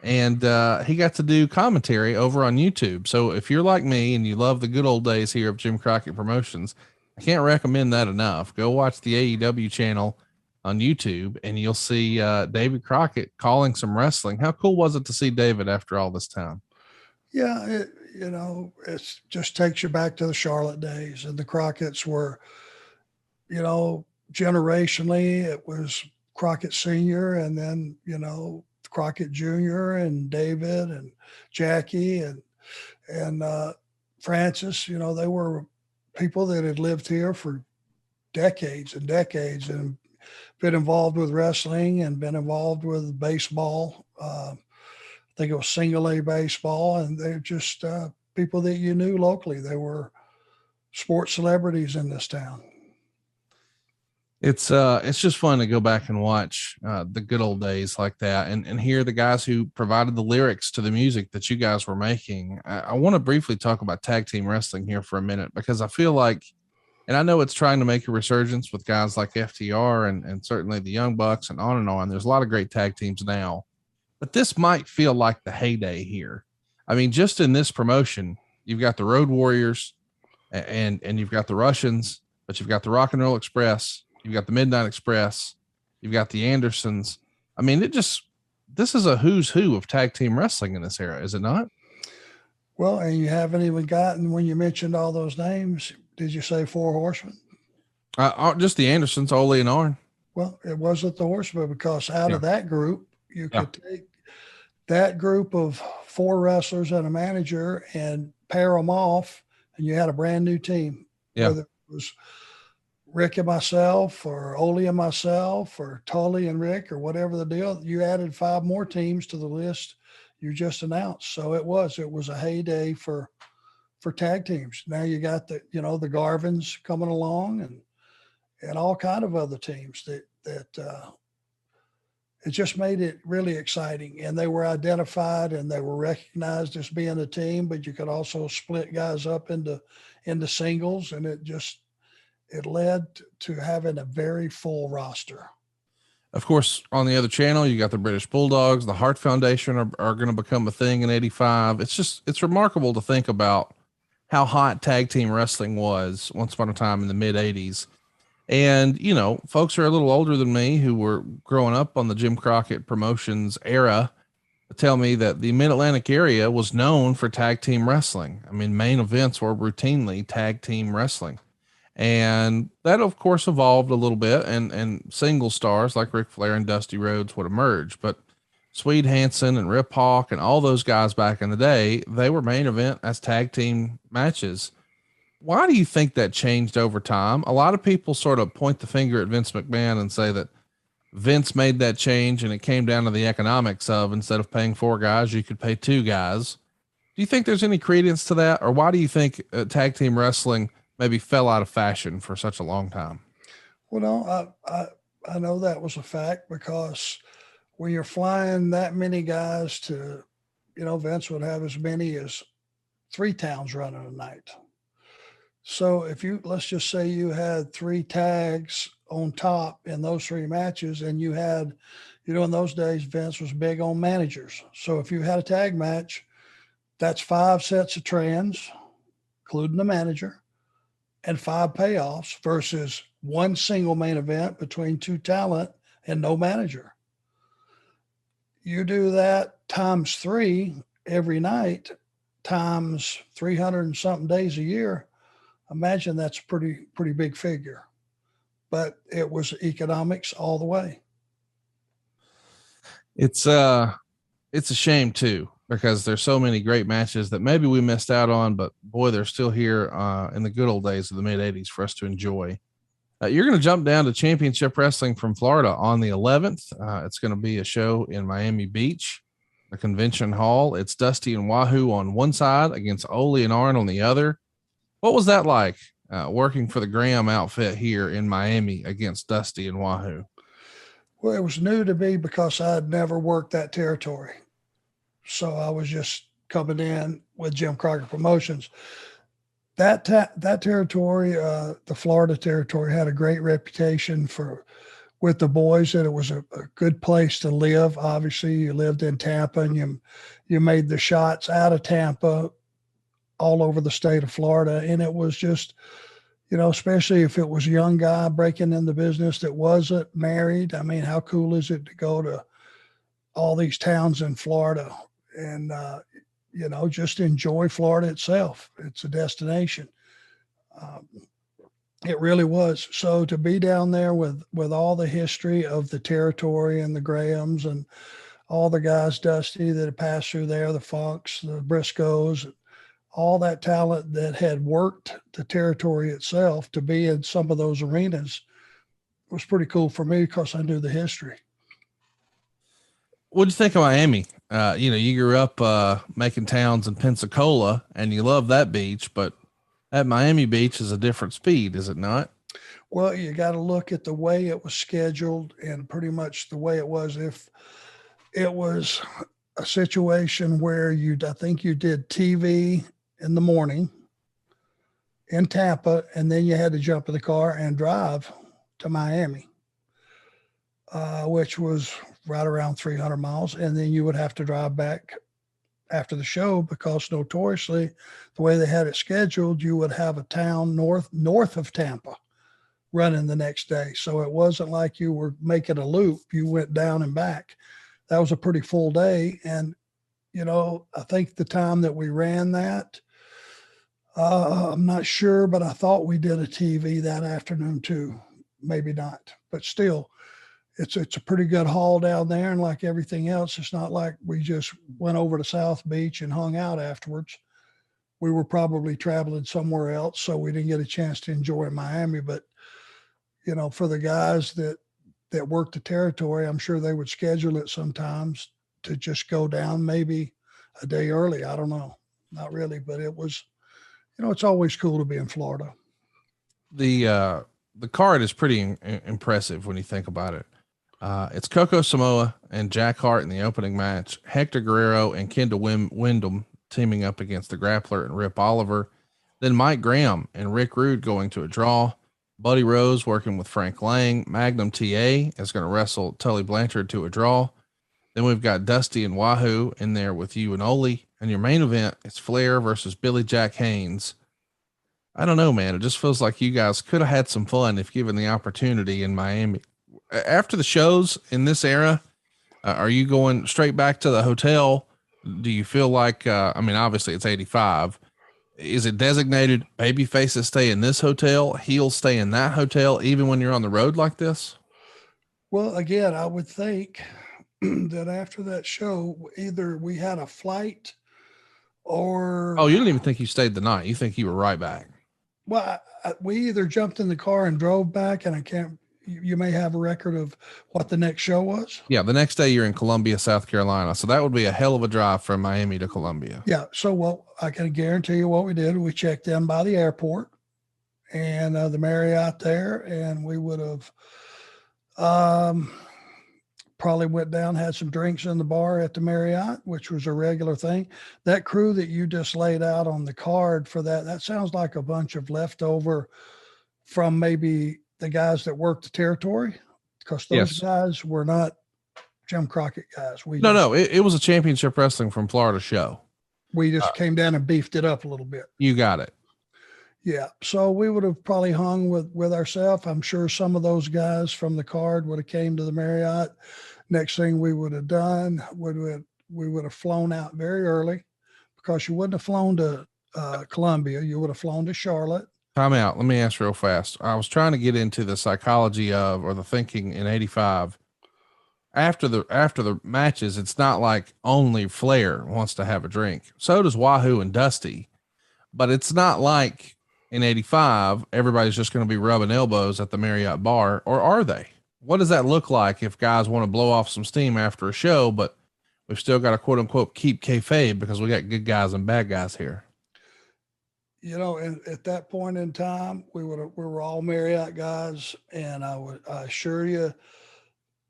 Speaker 1: And he got to do commentary over on YouTube. So if you're like me and you love the good old days here of Jim Crockett Promotions, I can't recommend that enough. Go watch the AEW channel on YouTube, and you'll see David Crockett calling some wrestling. How cool was it to see David after all this time?
Speaker 2: Yeah, it just takes you back to the Charlotte days, and the Crockett's were, you know, generationally, it was Crockett Sr. and then, you know, Crockett Jr. and David and Jackie and Francis. You know, they were people that had lived here for decades and decades and been involved with wrestling and been involved with baseball. I think it was single A baseball, and they're just people that you knew locally. They were sports celebrities in this town.
Speaker 1: It's just fun to go back and watch the good old days like that, and hear the guys who provided the lyrics to the music that you guys were making. I want to briefly talk about tag team wrestling here for a minute, because I feel like, and I know it's trying to make a resurgence with guys like FTR and certainly the Young Bucks and on and on. There's a lot of great tag teams now, but this might feel like the heyday here. I mean, just in this promotion, you've got the Road Warriors and you've got the Russians, but you've got the Rock and Roll Express, you've got the Midnight Express, you've got the Andersons. I mean, this is a who's who of tag team wrestling in this era, is it not?
Speaker 2: Well, and you haven't even gotten, when you mentioned all those names, did you say Four Horsemen?
Speaker 1: Just the Andersons, Ole and Arn.
Speaker 2: Well, it wasn't the Horsemen, because out of that group, you could take that group of four wrestlers and a manager and pair them off, and you had a brand new team.
Speaker 1: Yeah.
Speaker 2: Whether it was Rick and myself, or Ole and myself, or Tully and Rick, or whatever the deal, you added 5 more teams to the list you just announced. So it was a heyday for for tag teams. Now you got the Garvins coming along and all kind of other teams that it just made it really exciting, and they were identified and they were recognized as being a team, but you could also split guys up into singles, and it led to having a very full roster.
Speaker 1: Of course, on the other channel, you got the British Bulldogs. The Hart Foundation are going to become a thing in 85. It's remarkable to think about how hot tag team wrestling was once upon a time in the mid 80s. And, folks are a little older than me who were growing up on the Jim Crockett Promotions era tell me that the Mid-Atlantic area was known for tag team wrestling. I mean, main events were routinely tag team wrestling. And that, of course, evolved a little bit, and single stars like Ric Flair and Dusty Rhodes would emerge. But Swede Hansen and Rip Hawk and all those guys back in the day, they were main event as tag team matches. Why do you think that changed over time? A lot of people sort of point the finger at Vince McMahon and say that Vince made that change and it came down to the economics of, instead of paying 4 guys, you could pay 2 guys. Do you think there's any credence to that? Or why do you think tag team wrestling maybe fell out of fashion for such a long time?
Speaker 2: Well, no, I know that was a fact, because when you're flying that many guys to, Vince would have as many as 3 towns running a night. So let's just say you had 3 tags on top in those 3 matches, and you had, in those days, Vince was big on managers. So if you had a tag match, that's 5 sets of trans, including the manager, and 5 payoffs versus 1 single main event between 2 talent and no manager. You do that times 3 every night, times 300 and something days a year. Imagine that's a pretty big figure, but it was economics all the way.
Speaker 1: It's a shame too, because there's so many great matches that maybe we missed out on, but boy, they're still here in the good old days of the mid 80s for us to enjoy. You're going to jump down to Championship Wrestling from Florida on the 11th. It's going to be a show in Miami Beach, the convention hall. It's Dusty and Wahoo on one side against Ole and Arn on the other. What was that like, working for the Graham outfit here in Miami against Dusty and Wahoo?
Speaker 2: Well, it was new to me because I had never worked that territory. So I was just coming in with Jim Crockett Promotions. That territory, the Florida territory, had a great reputation with the boys, that it was a good place to live. Obviously, you lived in Tampa, and you made the shots out of Tampa all over the state of Florida. And it was just, especially if it was a young guy breaking in the business that wasn't married. I mean, how cool is it to go to all these towns in Florida and, just enjoy Florida itself? It's a destination. It really was. So to be down there with all the history of the territory and the Grahams and all the guys, Dusty, that had passed through there, the Funks, the Briscoes, all that talent that had worked the territory itself, to be in some of those arenas was pretty cool for me, because I knew the history.
Speaker 1: What'd you think of Miami? You grew up making towns in Pensacola, and you love that beach, but that Miami Beach is a different speed, is it not?
Speaker 2: Well, you got to look at the way it was scheduled, and pretty much the way it was. If it was a situation where I think you did TV in the morning in Tampa, and then you had to jump in the car and drive to Miami, which was right around 300 miles. And then you would have to drive back after the show, because notoriously, the way they had it scheduled, you would have a town north of Tampa running the next day. So it wasn't like you were making a loop. You went down and back. That was a pretty full day. And, I think the time that we ran that, I'm not sure, but I thought we did a TV that afternoon too. Maybe not, but still, it's a pretty good haul down there. And like everything else, it's not like we just went over to South Beach and hung out afterwards. We were probably traveling somewhere else, so we didn't get a chance to enjoy Miami. But, for the guys that work the territory, I'm sure they would schedule it sometimes to just go down maybe a day early. I don't know. Not really, but it was It's always cool to be in Florida.
Speaker 1: The card is pretty impressive when you think about it. It's Coco Samoa and Jack Hart in the opening match, Hector Guerrero and Kendall Windham teaming up against the Grappler and Rip Oliver. Then Mike Graham and Rick Rude going to a draw. Buddy Rose working with Frank Lang. Magnum TA is going to wrestle Tully Blanchard to a draw. Then we've got Dusty and Wahoo in there with you and Ole. And your main event is Flair versus Billy Jack Haynes. I don't know, man. It just feels like you guys could have had some fun if given the opportunity in Miami. After the shows in this era, are you going straight back to the hotel? Do you feel like, obviously it's 85. Is it designated baby faces stay in this hotel, heels stay in that hotel, even when you're on the road like this?
Speaker 2: Well, again, I would think that after that show, either we had a flight or.
Speaker 1: Oh, you didn't even think you stayed the night. You think you were right back.
Speaker 2: Well, we either jumped in the car and drove back, and you may have a record of what the next show was.
Speaker 1: Yeah. The next day you're in Columbia, South Carolina. So that would be a hell of a drive from Miami to Columbia.
Speaker 2: Yeah. So I can guarantee you what we did. We checked in by the airport and the Marriott there, and we would have probably went down, had some drinks in the bar at the Marriott, which was a regular thing. That crew that you just laid out on the card for that sounds like a bunch of leftover from maybe the guys that worked the territory, because those guys were not Jim Crockett guys.
Speaker 1: It was a championship wrestling from Florida show.
Speaker 2: We just came down and beefed it up a little bit.
Speaker 1: You got it.
Speaker 2: Yeah. So we would have probably hung with ourselves. I'm sure some of those guys from the card would have came to the Marriott. Next thing we would have done, we would have flown out very early, because you wouldn't have flown to Columbia. You would have flown to Charlotte.
Speaker 1: Time out. Let me ask real fast. I was trying to get into the psychology of, or the thinking in 85. After the matches, it's not like only Flair wants to have a drink. So does Wahoo and Dusty, but it's not like in 85, everybody's just going to be rubbing elbows at the Marriott bar, or are they? What does that look like if guys want to blow off some steam after a show, but we've still got to quote unquote keep kayfabe because we got good guys and bad guys here?
Speaker 2: And at that point in time, we were all Marriott guys, and I assure you,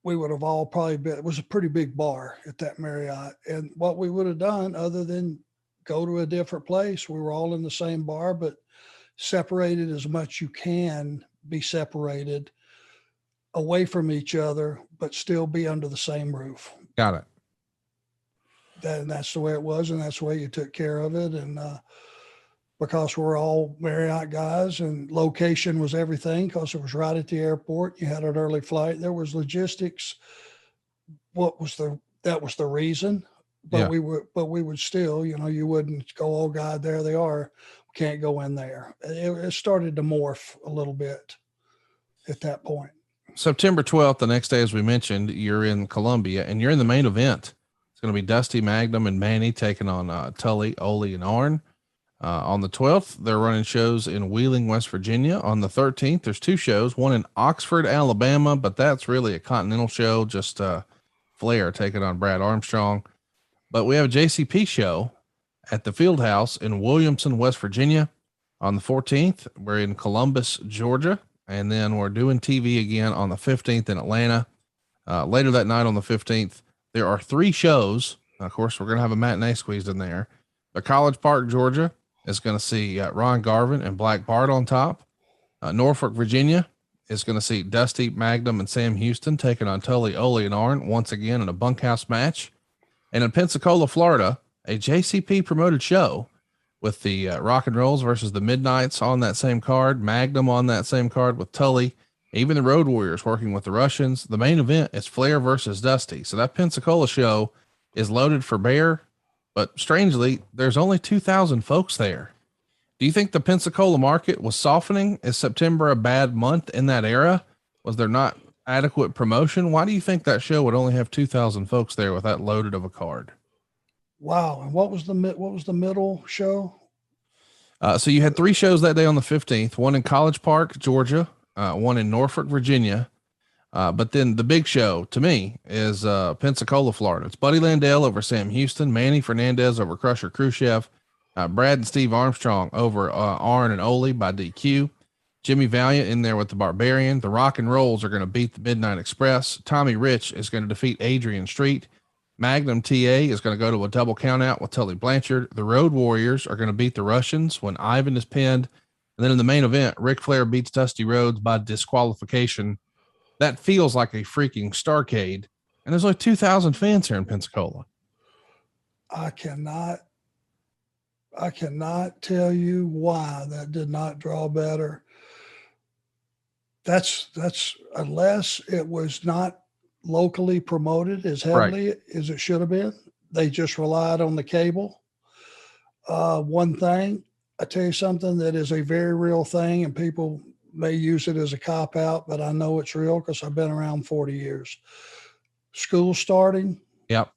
Speaker 2: we would have all probably been. It was a pretty big bar at that Marriott, and what we would have done, other than go to a different place, we were all in the same bar, but separated as much you can be separated, away from each other, but still be under the same roof.
Speaker 1: Got it.
Speaker 2: And that's the way it was, and that's the way you took care of it. And because we're all Marriott guys, and location was everything, because it was right at the airport. You had an early flight. There was logistics. That was the reason. But we would still, you wouldn't go, oh God, there they are. We can't go in there. It started to morph a little bit at that point.
Speaker 1: September 12th, the next day, as we mentioned, you're in Columbia, and you're in the main event. It's going to be Dusty, Magnum, and Manny taking on Tully, Ole, and Arn. On the 12th, they're running shows in Wheeling, West Virginia. On the 13th, there's two shows, one in Oxford, Alabama, but that's really a continental show, just Flair taking on Brad Armstrong. But we have a JCP show at the Field House in Williamson, West Virginia. On the 14th, we're in Columbus, Georgia. And then we're doing TV again on the 15th in Atlanta. Later that night on the 15th, there are three shows. Of course, we're going to have a matinee squeezed in there. But College Park, Georgia is going to see Ron Garvin and Black Bart on top. Norfolk, Virginia is going to see Dusty, Magnum, and Sam Houston taking on Tully, Ole, and Arn once again in a bunkhouse match. And in Pensacola, Florida, a JCP promoted show with the Rock and Rolls versus the Midnights on that same card, Magnum on that same card with Tully, even the Road Warriors working with the Russians. The main event is Flair versus Dusty. So that Pensacola show is loaded for bear, but strangely, there's only 2,000 folks there. Do you think the Pensacola market was softening? Is September a bad month in that era? Was there not adequate promotion? Why do you think that show would only have 2,000 folks there with that loaded of a card?
Speaker 2: Wow. And what was the middle show?
Speaker 1: So you had three shows that day on the 15th, one in College Park, Georgia, one in Norfolk, Virginia. But then the big show to me is Pensacola, Florida. It's Buddy Landell over Sam Houston, Manny Fernandez over Crusher Khrushchev, Brad and Steve Armstrong over Arn and Ole by DQ. Jimmy Valiant in there with the Barbarian. The Rock and Rolls are going to beat the Midnight Express. Tommy Rich is going to defeat Adrian Street. Magnum TA is going to go to a double count out with Tully Blanchard. The Road Warriors are going to beat the Russians when Ivan is pinned. And then in the main event, Ric Flair beats Dusty Rhodes by disqualification. That feels like a freaking Starcade. And there's like 2,000 fans here in Pensacola.
Speaker 2: I cannot tell you why that did not draw better. That's unless it was not locally promoted as heavily as it should have been. They just relied on the cable. One thing, I tell you something that is a very real thing, and people may use it as a cop out, but I know it's real because I've been around 40 years. School starting.
Speaker 1: Yep.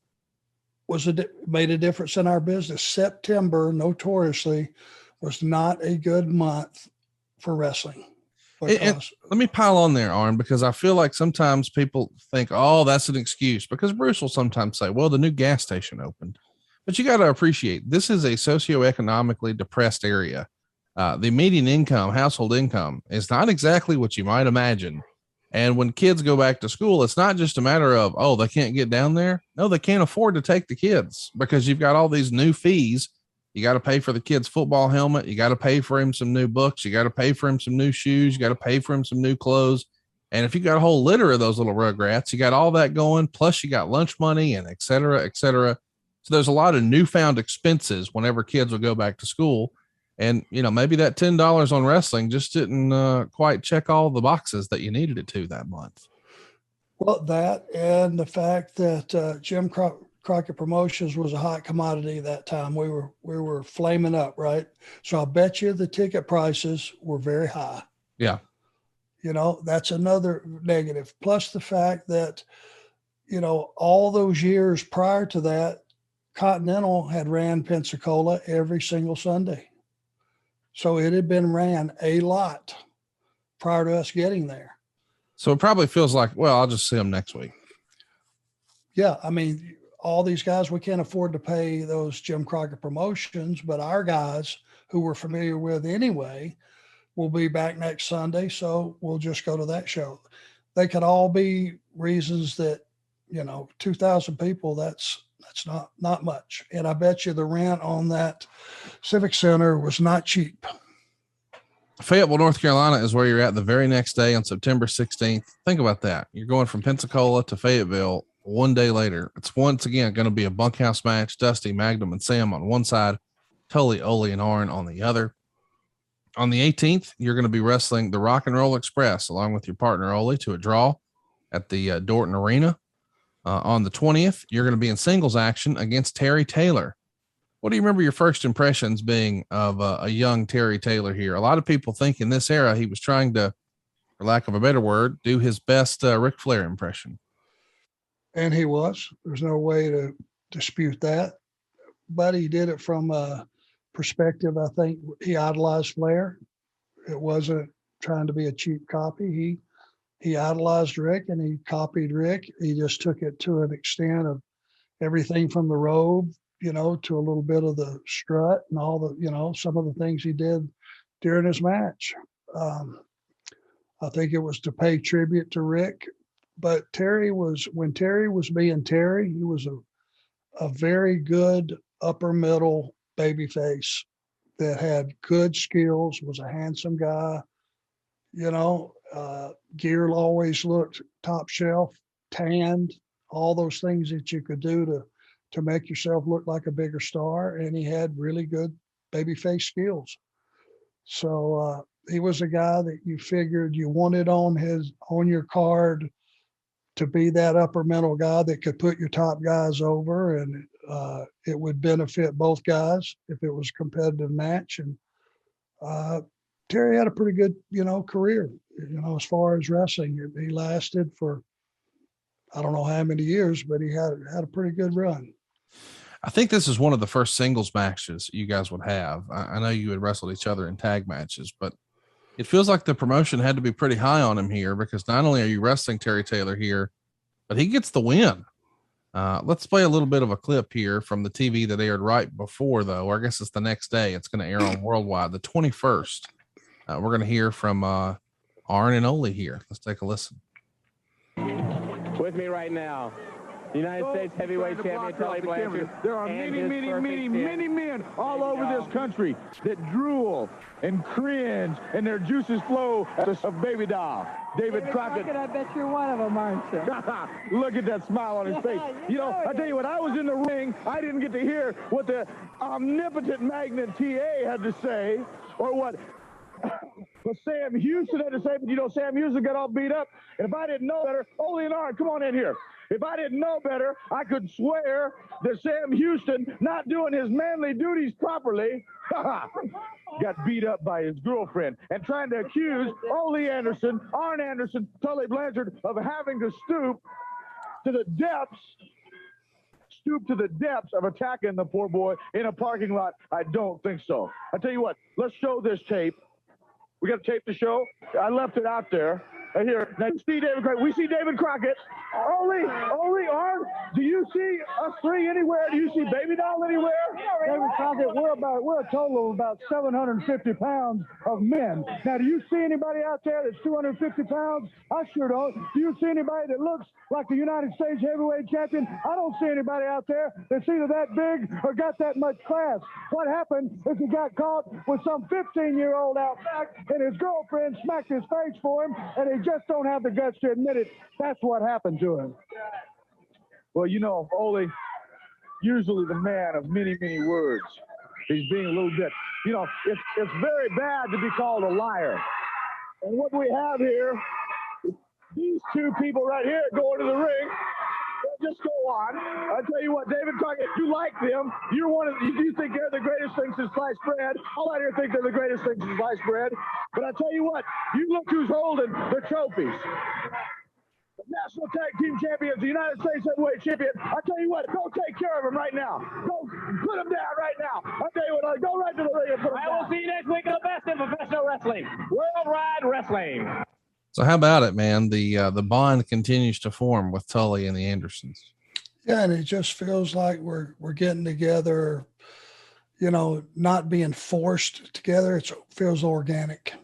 Speaker 2: Made a difference in our business. September, notoriously, was not a good month for wrestling.
Speaker 1: And let me pile on there, Arn, because I feel like sometimes people think, oh, that's an excuse, because Bruce will sometimes say, well, the new gas station opened. But you got to appreciate this is a socioeconomically depressed area. The median income, household income, is not exactly what you might imagine. And when kids go back to school, it's not just a matter of, oh, they can't get down there. No, they can't afford to take the kids because you've got all these new fees. You got to pay for the kid's football helmet. You got to pay for him some new books. You got to pay for him some new shoes. You got to pay for him some new clothes. And if you got a whole litter of those little rugrats, you got all that going. Plus you got lunch money and et cetera, et cetera. So there's a lot of newfound expenses whenever kids will go back to school. And, you know, maybe that $10 on wrestling just didn't quite check all the boxes that you needed it to that month.
Speaker 2: Well, that and the fact that Jim Crockett Promotions was a hot commodity that time. We were flaming up, right? So I'll bet you the ticket prices were very high.
Speaker 1: Yeah.
Speaker 2: You know, that's another negative. Plus the fact that, you know, all those years prior to that, Continental had ran Pensacola every single Sunday. So it had been ran a lot prior to us getting there.
Speaker 1: So it probably feels like, well, I'll just see them next week.
Speaker 2: Yeah. I mean, all these guys, we can't afford to pay those Jim Crockett Promotions, but our guys who we're familiar with anyway will be back next Sunday. So we'll just go to that show. They could all be reasons that, you know, 2,000 people, that's not much. And I bet you the rent on that Civic Center was not cheap.
Speaker 1: Fayetteville, North Carolina is where you're at the very next day on September 16th. Think about that. You're going from Pensacola to Fayetteville one day later. It's once again going to be a bunkhouse match. Dusty, Magnum, and Sam on one side, Tully, Ole, and Arn on the other. On the 18th, you're going to be wrestling the Rock and Roll Express along with your partner Ole to a draw at the Dorton Arena. On the 20th, you're going to be in singles action against Terry Taylor. What do you remember your first impressions being of a young Terry Taylor here? A lot of people think in this era he was trying to, for lack of a better word, do his best Ric Flair impression.
Speaker 2: And he was. There's no way to dispute that. But he did it from a perspective, I think he idolized Flair. It wasn't trying to be a cheap copy. He idolized Rick and he copied Rick. He just took it to an extent of everything from the robe, you know, to a little bit of the strut and all the, you know, some of the things he did during his match. I think it was to pay tribute to Rick. But when Terry was being Terry, he was a very good upper middle babyface that had good skills, was a handsome guy, you know, gear always looked top shelf, tanned, all those things that you could do to make yourself look like a bigger star. And he had really good babyface skills. So he was a guy that you figured you wanted on your card to be that upper middle guy that could put your top guys over, and it would benefit both guys if it was a competitive match. And Terry had a pretty good, you know, career, you know, as far as wrestling. He lasted for, I don't know how many years, but he had a pretty good run.
Speaker 1: I think this is one of the first singles matches you guys would have. I know you had wrestled each other in tag matches, but it feels like the promotion had to be pretty high on him here because not only are you wrestling Terry Taylor here, but he gets the win. Let's play a little bit of a clip here from the TV that aired right before, though, or I guess it's the next day. It's going to air on Worldwide, the 21st. We're going to hear from Arn and Ole here. Let's take a listen.
Speaker 4: With me right now, the United States heavyweight champion, Tully Blanchard.
Speaker 3: There are many men all over this country that drool and cringe and their juices flow at the baby doll. David Crockett.
Speaker 7: I bet you're one of them, aren't you?
Speaker 3: Look at that smile on his face. You know, I tell you what, I was in the ring. I didn't get to hear what the omnipotent Magnum TA had to say, or what Sam Houston had to say. But you know, Sam Houston got all beat up. And if I didn't know better, Ole and Arn, come on in here. If I didn't know better, I could swear that Sam Houston, not doing his manly duties properly, got beat up by his girlfriend and trying to accuse Ole Anderson, Arn Anderson, Tully Blanchard of having to stoop to the depths of attacking the poor boy in a parking lot. I don't think so. I tell you what, let's show this tape. We got to tape the show. I left it out there. Here, now see David Crockett. We see David Crockett. Ole, Arn, do you see us three anywhere? Do you see Baby Doll anywhere?
Speaker 8: David Crockett, we're a total of about 750 pounds of men. Now, do you see anybody out there that's 250 pounds? I sure don't. Do you see anybody that looks like the United States heavyweight champion? I don't see anybody out there that's either that big or got that much class. What happened is he got caught with some 15-year-old out back, and his girlfriend smacked his face for him, and he just don't have the guts to admit it. That's what happened to him.
Speaker 3: Well, you know, Ole, usually the man of many, many words. He's being a little bit, you know, it's very bad to be called a liar. And what we have here, these two people right here going to the ring. Just go on. I tell you what, David Crockett, you like them. You think they're the greatest thing since sliced bread. All out here think they're the greatest thing since sliced bread. But I tell you what, you look who's holding the trophies. The National Tag Team Champions, the United States Heavyweight Champion. I tell you what, go take care of them right now. Go put them down right now. I tell you what, go right to the ring and put them down.
Speaker 4: I will see you next week on the best in professional wrestling, Worldwide Wrestling.
Speaker 1: So how about it, man? The bond continues to form with Tully and the Andersons.
Speaker 2: Yeah, and it just feels like we're getting together, you know, not being forced together. It feels organic.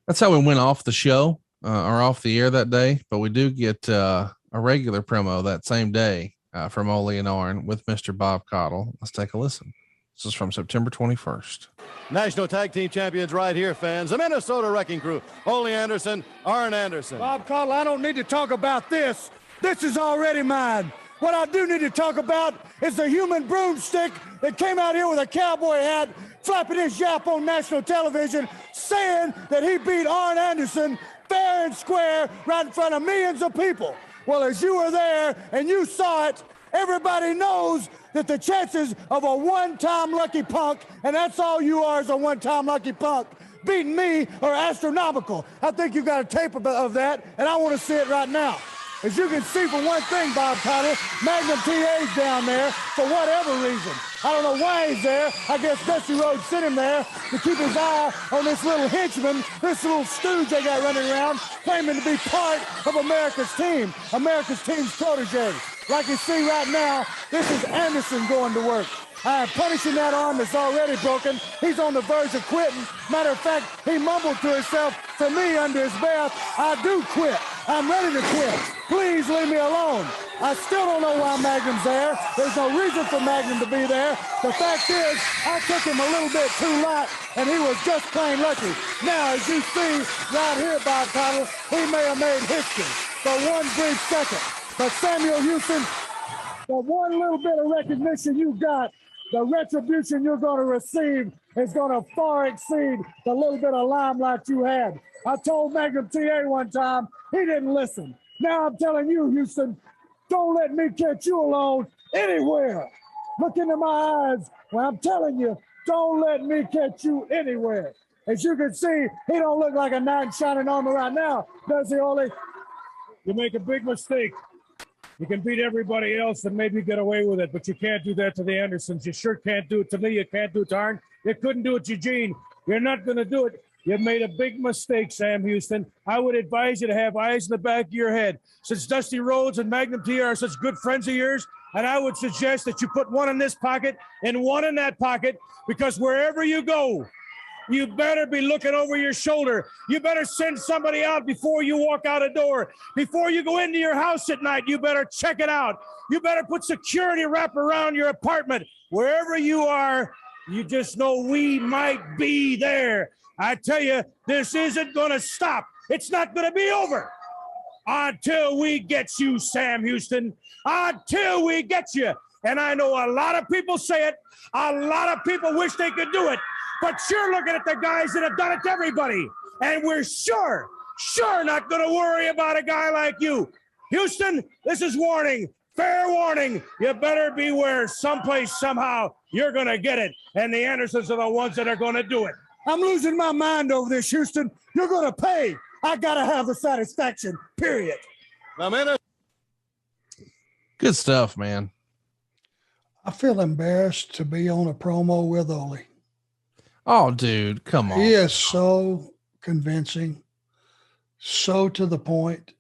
Speaker 1: That's how we went off the show or off the air that day. But we do get a regular promo that same day from Ole and Arn with Mr. Bob Cottle. Let's take a listen. This is from September 21st.
Speaker 5: National Tag Team Champions right here, fans. The Minnesota Wrecking Crew. Ole Anderson, Arn Anderson.
Speaker 8: Bob Cottle, I don't need to talk about this. This is already mine. What I do need to talk about is the human broomstick that came out here with a cowboy hat, flapping his yap on national television, saying that he beat Arn Anderson fair and square right in front of millions of people. Well, as you were there and you saw it, everybody knows that the chances of a one-time lucky punk, and that's all you are is a one-time lucky punk, beating me are astronomical. I think you got a tape of that, and I want to see it right now. As you can see, for one thing, Bob Cottle, Magnum TA's down there for whatever reason. I don't know why he's there. I guess Dusty Rhodes sent him there to keep his eye on this little henchman, this little stooge they got running around, claiming to be part of America's team's protege. Like you see right now, this is Anderson going to work. I am punishing that arm that's already broken. He's on the verge of quitting. Matter of fact, he mumbled to himself, for me under his breath, I do quit. I'm ready to quit. Please leave me alone. I still don't know why Magnum's there. There's no reason for Magnum to be there. The fact is, I took him a little bit too light, and he was just plain lucky. Now, as you see right here, Bob Cottle, he may have made history for one brief second. But Samuel Houston, the one little bit of recognition you got, the retribution you're going to receive is going to far exceed the little bit of limelight you had. I told Magnum TA one time, he didn't listen. Now I'm telling you, Houston, don't let me catch you alone anywhere. Look into my eyes when I'm telling you, don't let me catch you anywhere. As you can see, he don't look like a knight in shining armor right now, does he, Ole?
Speaker 6: You make a big mistake. You can beat everybody else and maybe get away with it, but you can't do that to the Andersons. You sure can't do it to me. You can't do it to Arn. You couldn't do it to Eugene. You're not going to do it. You've made a big mistake, Sam Houston. I would advise you to have eyes in the back of your head. Since Dusty Rhodes and Magnum TA are such good friends of yours, and I would suggest that you put one in this pocket and one in that pocket, because wherever you go, you better be looking over your shoulder. You better send somebody out before you walk out a door. Before you go into your house at night, you better check it out. You better put security wrap around your apartment. Wherever you are, you just know we might be there. I tell you, this isn't going to stop. It's not going to be over until we get you, Sam Houston, until we get you. And I know a lot of people say it. A lot of people wish they could do it. But you're looking at the guys that have done it to everybody. And we're sure not going to worry about a guy like you. Houston, this is warning. Fair warning. You better beware. Someplace, somehow, you're going to get it. And the Andersons are the ones that are going to do it.
Speaker 8: I'm losing my mind over this, Houston. You're going to pay. I got to have the satisfaction, period.
Speaker 1: Good stuff, man.
Speaker 2: I feel embarrassed to be on a promo with Ole.
Speaker 1: Oh, dude, come on.
Speaker 2: He is so convincing, so to the point.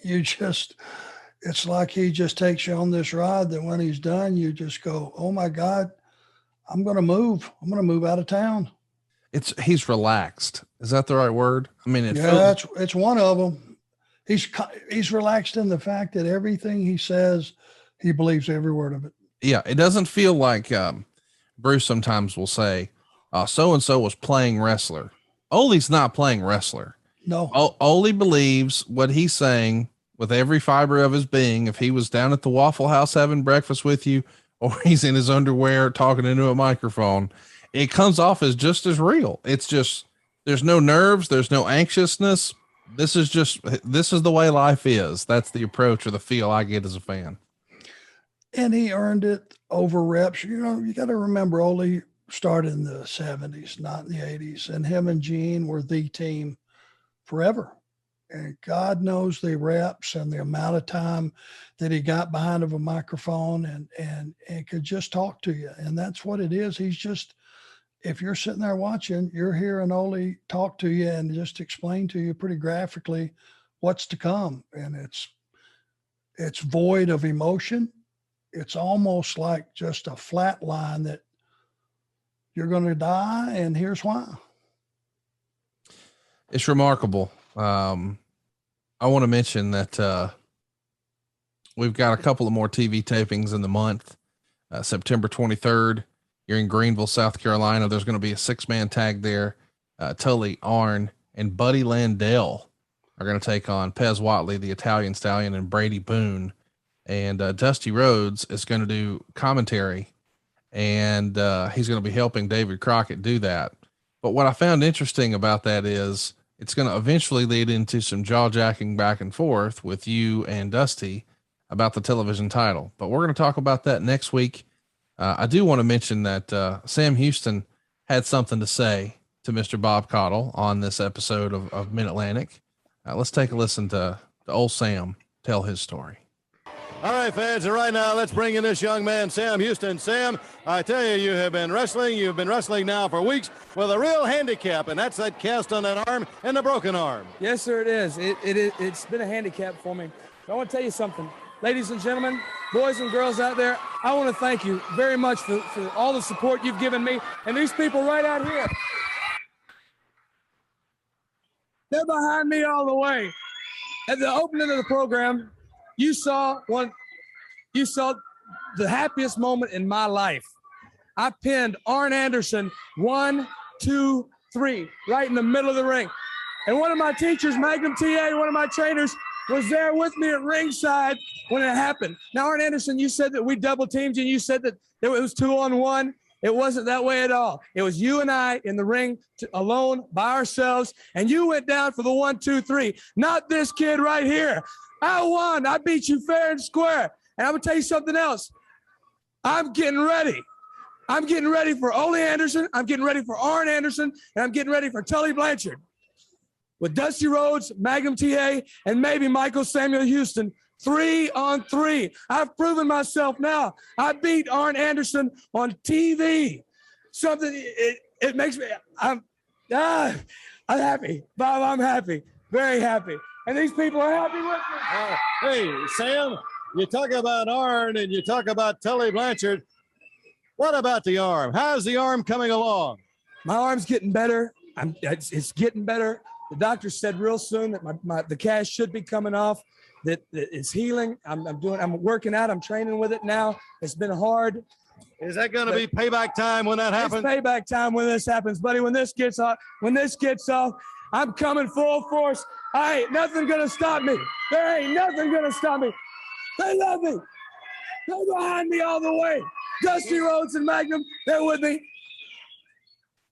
Speaker 2: It's like he just takes you on this ride that when he's done, you just go, oh my God, I'm going to move. I'm going to move out of town.
Speaker 1: He's relaxed. Is that the right word? I mean,
Speaker 2: it's one of them. He's relaxed in the fact that everything he says, he believes every word of it.
Speaker 1: Yeah. It doesn't feel like, Bruce sometimes will say, so-and-so was playing wrestler. Ole's not playing wrestler.
Speaker 2: No.
Speaker 1: Ole believes what he's saying with every fiber of his being. If he was down at the Waffle House having breakfast with you, or he's in his underwear talking into a microphone, it comes off as just as real. It's just, there's no nerves. There's no anxiousness. This is the way life is. That's the approach or the feel I get as a fan.
Speaker 2: And he earned it over reps. You know, you got to remember Ole started in the 70s, not in the 80s. And him and Gene were the team forever. And God knows the reps and the amount of time that he got behind of a microphone and could just talk to you. And that's what it is. He's just, if you're sitting there watching, you're hearing Ole talk to you and just explain to you pretty graphically what's to come. And it's void of emotion. It's almost like just a flat line that you're going to die, and here's why.
Speaker 1: It's remarkable. I want to mention that we've got a couple of more TV tapings in the month. September 23rd, you're in Greenville, South Carolina. There's going to be a 6-man tag there. Tully, Arn, and Buddy Landell are going to take on Pez Whatley, the Italian Stallion, and Brady Boone. And Dusty Rhodes is going to do commentary, and he's going to be helping Davey Crockett do that. But what I found interesting about that is it's going to eventually lead into some jaw-jacking back and forth with you and Dusty about the television title. But we're going to talk about that next week. I do want to mention that Sam Houston had something to say to Mr. Bob Cottle on this episode of Mid-Atlantic. Let's take a listen to old Sam tell his story.
Speaker 5: All right, fans, and right now let's bring in this young man, Sam Houston. Sam, I tell you, you have been wrestling. You've been wrestling now for weeks with a real handicap, and that's that cast on that arm and the broken arm.
Speaker 7: Yes, sir, it is. It's been a handicap for me. I want to tell you something. Ladies and gentlemen, boys and girls out there, I want to thank you very much for all the support you've given me. And these people right out here, they're behind me all the way. At the opening of the program, you saw the happiest moment in my life. I pinned Arn Anderson 1, 2, 3, right in the middle of the ring. And one of my teachers, Magnum TA, one of my trainers, was there with me at ringside when it happened. Now, Arn Anderson, you said that we double teamed you, and you said that it was 2-on-1. It wasn't that way at all. It was you and I in the ring alone by ourselves, and you went down for the 1, 2, 3. Not this kid right here. I won. I beat you fair and square. And I'm going to tell you something else. I'm getting ready. I'm getting ready for Ole Anderson. I'm getting ready for Arn Anderson. And I'm getting ready for Tully Blanchard. With Dusty Rhodes, Magnum TA, and maybe Michael Samuel Houston, 3-on-3. I've proven myself now. I beat Arn Anderson on TV. Something, it makes me, I'm happy, Bob. I'm happy, very happy. And these people are happy with me.
Speaker 5: Hey, Sam, you talk about Arn and you talk about Tully Blanchard. What about the arm? How's the arm coming along?
Speaker 7: My arm's getting better. It's getting better. The doctor said real soon that the cast should be coming off, that it's healing. I'm working out. I'm training with it now. It's been hard.
Speaker 5: Is that going to be payback time when that happens?
Speaker 7: It's payback time when this happens, buddy. When this gets off, I'm coming full force. Ain't nothing going to stop me. There ain't nothing going to stop me. They love me. They're behind me all the way. Dusty Rhodes and Magnum, they're with me.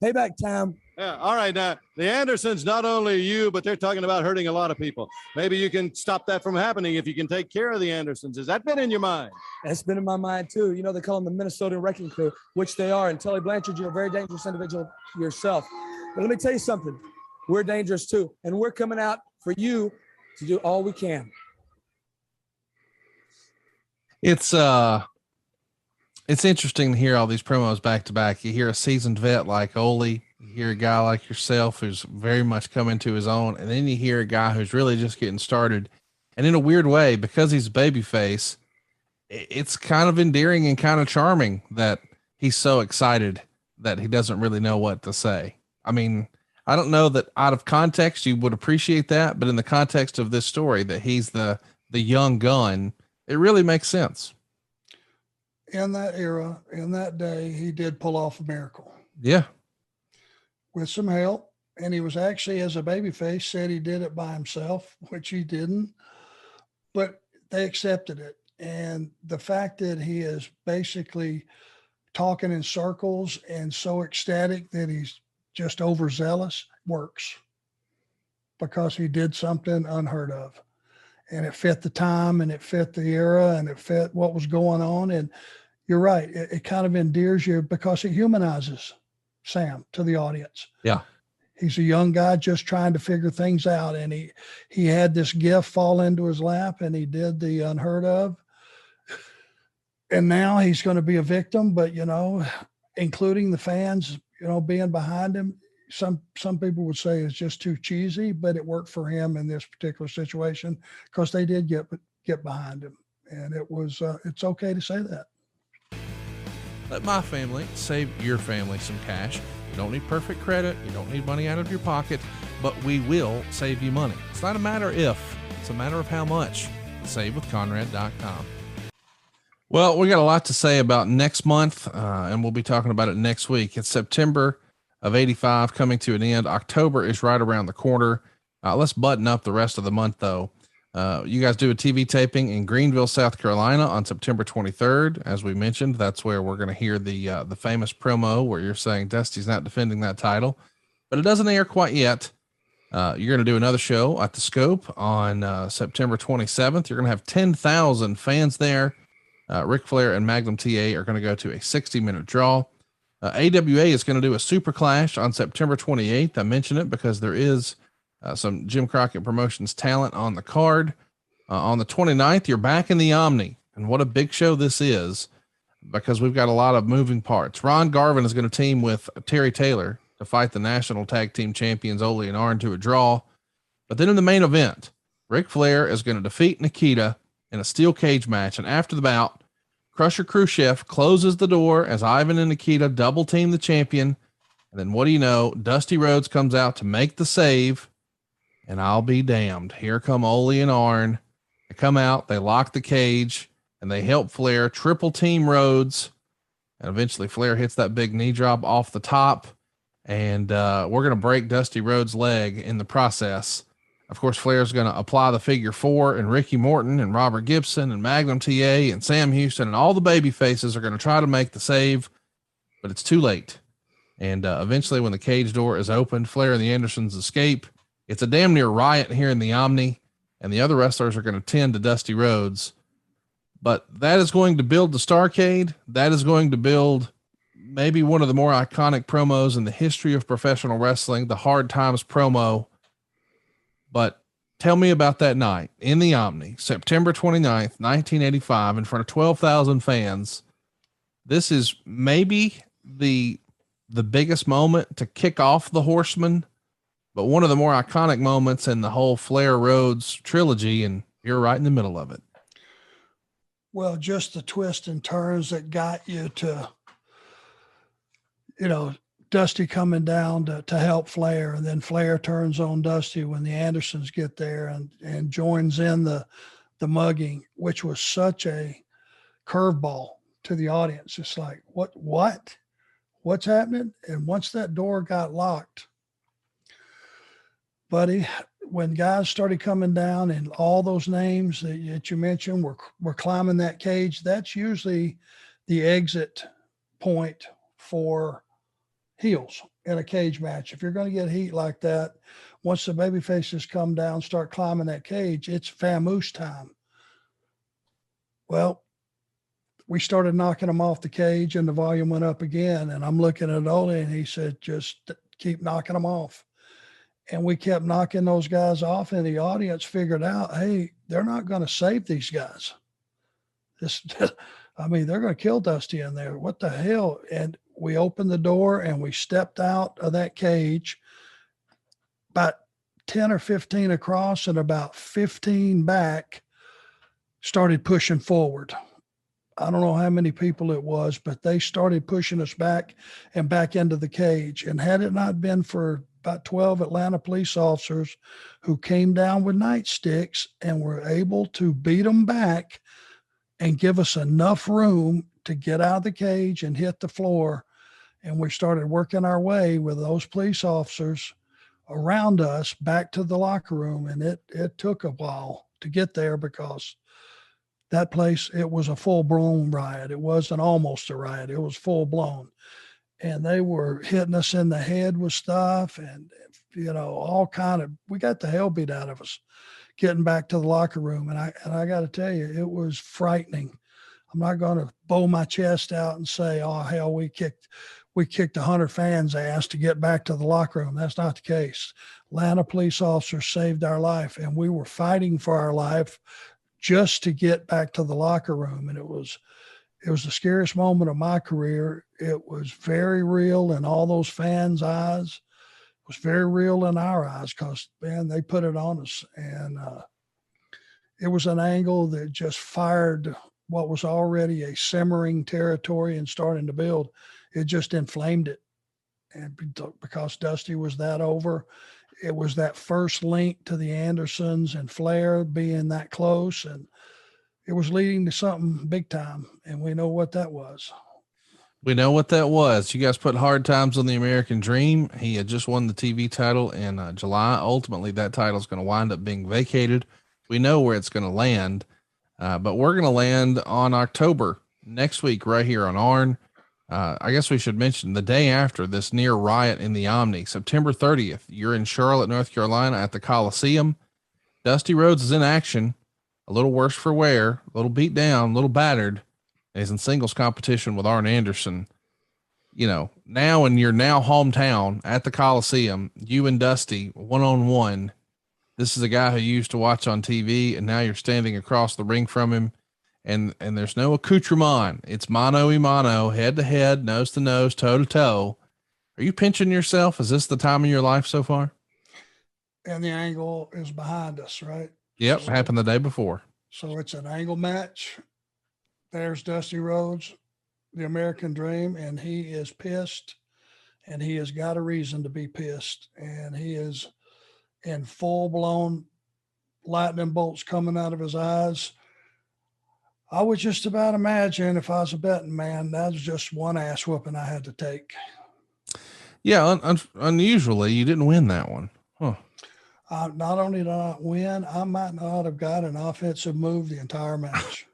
Speaker 7: Payback time.
Speaker 5: Yeah, all right. Now, the Andersons, not only you, but they're talking about hurting a lot of people. Maybe you can stop that from happening if you can take care of the Andersons. Has that been in your mind?
Speaker 7: That's been in my mind, too. You know, they call them the Minnesota Wrecking Crew, which they are. And Tully Blanchard, you're a very dangerous individual yourself. But let me tell you something. We're dangerous, too. And we're coming out for you to do all we can.
Speaker 1: It's interesting to hear all these promos back to back. You hear a seasoned vet like Ole, you hear a guy like yourself who's very much come into his own, and then you hear a guy who's really just getting started. And in a weird way, because he's a babyface, it's kind of endearing and kind of charming that he's so excited that he doesn't really know what to say. I mean, I don't know that out of context you would appreciate that, but in the context of this story, that he's the young gun, it really makes sense.
Speaker 2: In that era, in that day, he did pull off a miracle.
Speaker 1: Yeah.
Speaker 2: With some help. And he was actually, as a babyface, said he did it by himself, which he didn't. But they accepted it. And the fact that he is basically talking in circles and so ecstatic that he's just overzealous works, because he did something unheard of. And it fit the time and it fit the era and it fit what was going on. And you're right. It kind of endears you because it humanizes Sam to the audience.
Speaker 1: Yeah.
Speaker 2: He's a young guy just trying to figure things out. And he had this gift fall into his lap and he did the unheard of. And now he's going to be a victim, but, you know, including the fans, you know, being behind him. Some people would say it's just too cheesy, but it worked for him in this particular situation because they did get behind him, and it was it's okay to say that.
Speaker 1: Let my family save your family some cash. You don't need perfect credit. You don't need money out of your pocket, but we will save you money. It's not a matter if, it's a matter of how much. SaveWithConrad.com. Well, we got a lot to say about next month, and we'll be talking about it next week. It's September of 85 coming to an end. October is right around the corner. Let's button up the rest of the month though. You guys do a TV taping in Greenville, South Carolina on September 23rd. As we mentioned, that's where we're going to hear the famous promo where you're saying Dusty's not defending that title, but it doesn't air quite yet. You're going to do another show at the Scope on September 27th. You're going to have 10,000 fans there. Ric Flair and Magnum TA are going to go to a 60-minute draw. AWA is going to do a super clash on September 28th. I mention it because there is some Jim Crockett Promotions talent on the card. On the 29th, you're back in the Omni, and what a big show this is because we've got a lot of moving parts. Ron Garvin is going to team with Terry Taylor to fight the national tag team champions Ole and Arn to a draw. But then in the main event, Ric Flair is going to defeat Nikita in a steel cage match, and after the bout, Crusher Khrushchev closes the door as Ivan and Nikita double team the champion. And then what do you know? Dusty Rhodes comes out to make the save, and I'll be damned. Here come Ole and Arn. They come out, they lock the cage, and they help Flair triple team Rhodes. And eventually Flair hits that big knee drop off the top. And we're going to break Dusty Rhodes' leg in the process. Of course, Flair's going to apply the figure four, and Ricky Morton and Robert Gibson and Magnum TA and Sam Houston and all the baby faces are going to try to make the save, but it's too late. And eventually when the cage door is opened, Flair and the Andersons escape. It's a damn near riot here in the Omni, and the other wrestlers are going to tend to Dusty Rhodes. But that is going to build the Starrcade. That is going to build maybe one of the more iconic promos in the history of professional wrestling, the Hard Times promo. But tell me about that night in the Omni, September 29th, 1985, in front of 12,000 fans. This is maybe the the biggest moment to kick off the Horsemen, but one of the more iconic moments in the whole Flair Rhodes trilogy, and you're right in the middle of it.
Speaker 2: Well, just the twists and turns that got you to, Dusty coming down to help Flair, and then Flair turns on Dusty when the Andersons get there and joins in the mugging, which was such a curveball to the audience. It's like, what's happening? And once that door got locked, buddy, when guys started coming down and all those names that you mentioned were climbing that cage, that's usually the exit point for heels in a cage match. If you're going to get heat like that, once the baby faces come down, start climbing that cage, it's famous time. Well, we started knocking them off the cage and the volume went up again. And I'm looking at Ole and he said, just keep knocking them off. And we kept knocking those guys off, and the audience figured out, hey, they're not going to save these guys. They're going to kill Dusty in there. What the hell? And we opened the door and we stepped out of that cage, about 10 or 15 across and about 15 back, started pushing forward. I don't know how many people it was, but they started pushing us back and back into the cage. And had it not been for about 12 Atlanta police officers who came down with nightsticks and were able to beat them back and give us enough room to get out of the cage and hit the floor. And we started working our way with those police officers around us back to the locker room. And it took a while to get there because that place, it was a full-blown riot. It wasn't almost a riot. It was full-blown. And they were hitting us in the head with stuff and, all kind of, we got the hell beat out of us getting back to the locker room. And I got to tell you, it was frightening. I'm not going to bow my chest out and say, oh, hell, we kicked 100 fans' ass to get back to the locker room. That's not the case. Atlanta police officers saved our life, and we were fighting for our life just to get back to the locker room. And it was the scariest moment of my career. It was very real in all those fans' eyes. It was very real in our eyes because, man, they put it on us. And it was an angle that just fired what was already a simmering territory and starting to build. It just inflamed it. And because Dusty was that over, it was that first link to the Andersons and Flair being that close. And it was leading to something big time. And we know what that was.
Speaker 1: We know what that was. You guys put Hard Times on the American Dream. He had just won the TV title in July. Ultimately, that title is going to wind up being vacated. We know where it's going to land, but we're going to land on October next week right here on Arn. I guess we should mention the day after this near riot in the Omni, September 30th, you're in Charlotte, North Carolina at the Coliseum. Dusty Rhodes is in action, a little worse for wear, a little beat down, a little battered. He's in singles competition with Arn Anderson. Now in your now hometown at the Coliseum, you and Dusty one-on-one. This is a guy who you used to watch on TV, and now you're standing across the ring from him. And there's no accoutrement. It's mano a mano, head to head, nose to nose, toe to toe. Are you pinching yourself? Is this the time of your life so far?
Speaker 2: And the angle is behind us, right?
Speaker 1: Yep. Happened the day before.
Speaker 2: So it's an angle match. There's Dusty Rhodes, the American Dream, and he is pissed, and he has got a reason to be pissed. And he is in full-blown lightning bolts coming out of his eyes. I would just about imagine if I was a betting man, that was just one ass whooping I had to take.
Speaker 1: Yeah, unusually, you didn't win that one. Huh.
Speaker 2: Not only did I not win, I might not have got an offensive move the entire match.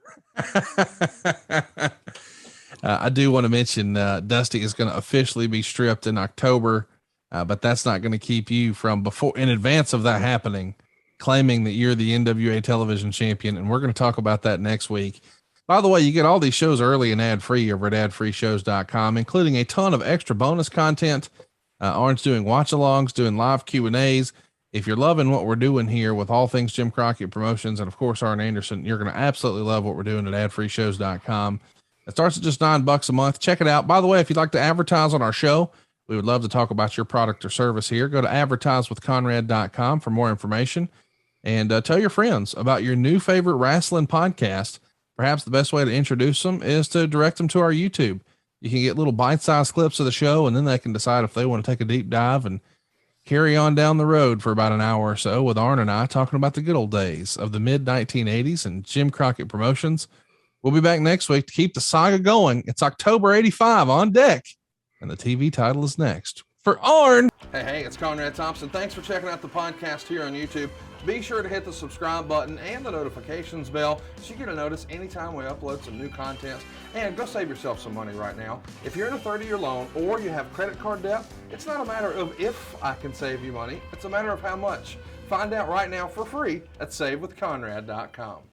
Speaker 1: I do want to mention Dusty is going to officially be stripped in October, but that's not going to keep you from in advance of that happening, claiming that you're the NWA television champion. And we're going to talk about that next week. By the way, you get all these shows early and ad-free over at adfreeshows.com, including a ton of extra bonus content. Arn's doing watch-alongs, doing live Q&As. If you're loving what we're doing here with all things Jim Crockett Promotions and, of course, Arn Anderson, you're going to absolutely love what we're doing at adfreeshows.com. It starts at just $9 a month. Check it out. By the way, if you'd like to advertise on our show, We would love to talk about your product or service here. Go to advertisewithconrad.com for more information, and tell your friends about your new favorite wrestling podcast. Perhaps the best way to introduce them is to direct them to our YouTube. You can get little bite-sized clips of the show, and then they can decide if they want to take a deep dive and carry on down the road for about an hour or so with Arn and I talking about the good old days of the mid-1980s and Jim Crockett Promotions. We'll be back next week to keep the saga going. It's October 85 on deck, and the TV title is next. For Arn. Hey, it's Conrad Thompson. Thanks for checking out the podcast here on YouTube. Be sure to hit the subscribe button and the notifications bell so you get a notice anytime we upload some new content. And go save yourself some money right now. If you're in a 30-year loan or you have credit card debt, it's not a matter of if I can save you money. It's a matter of how much. Find out right now for free at SaveWithConrad.com.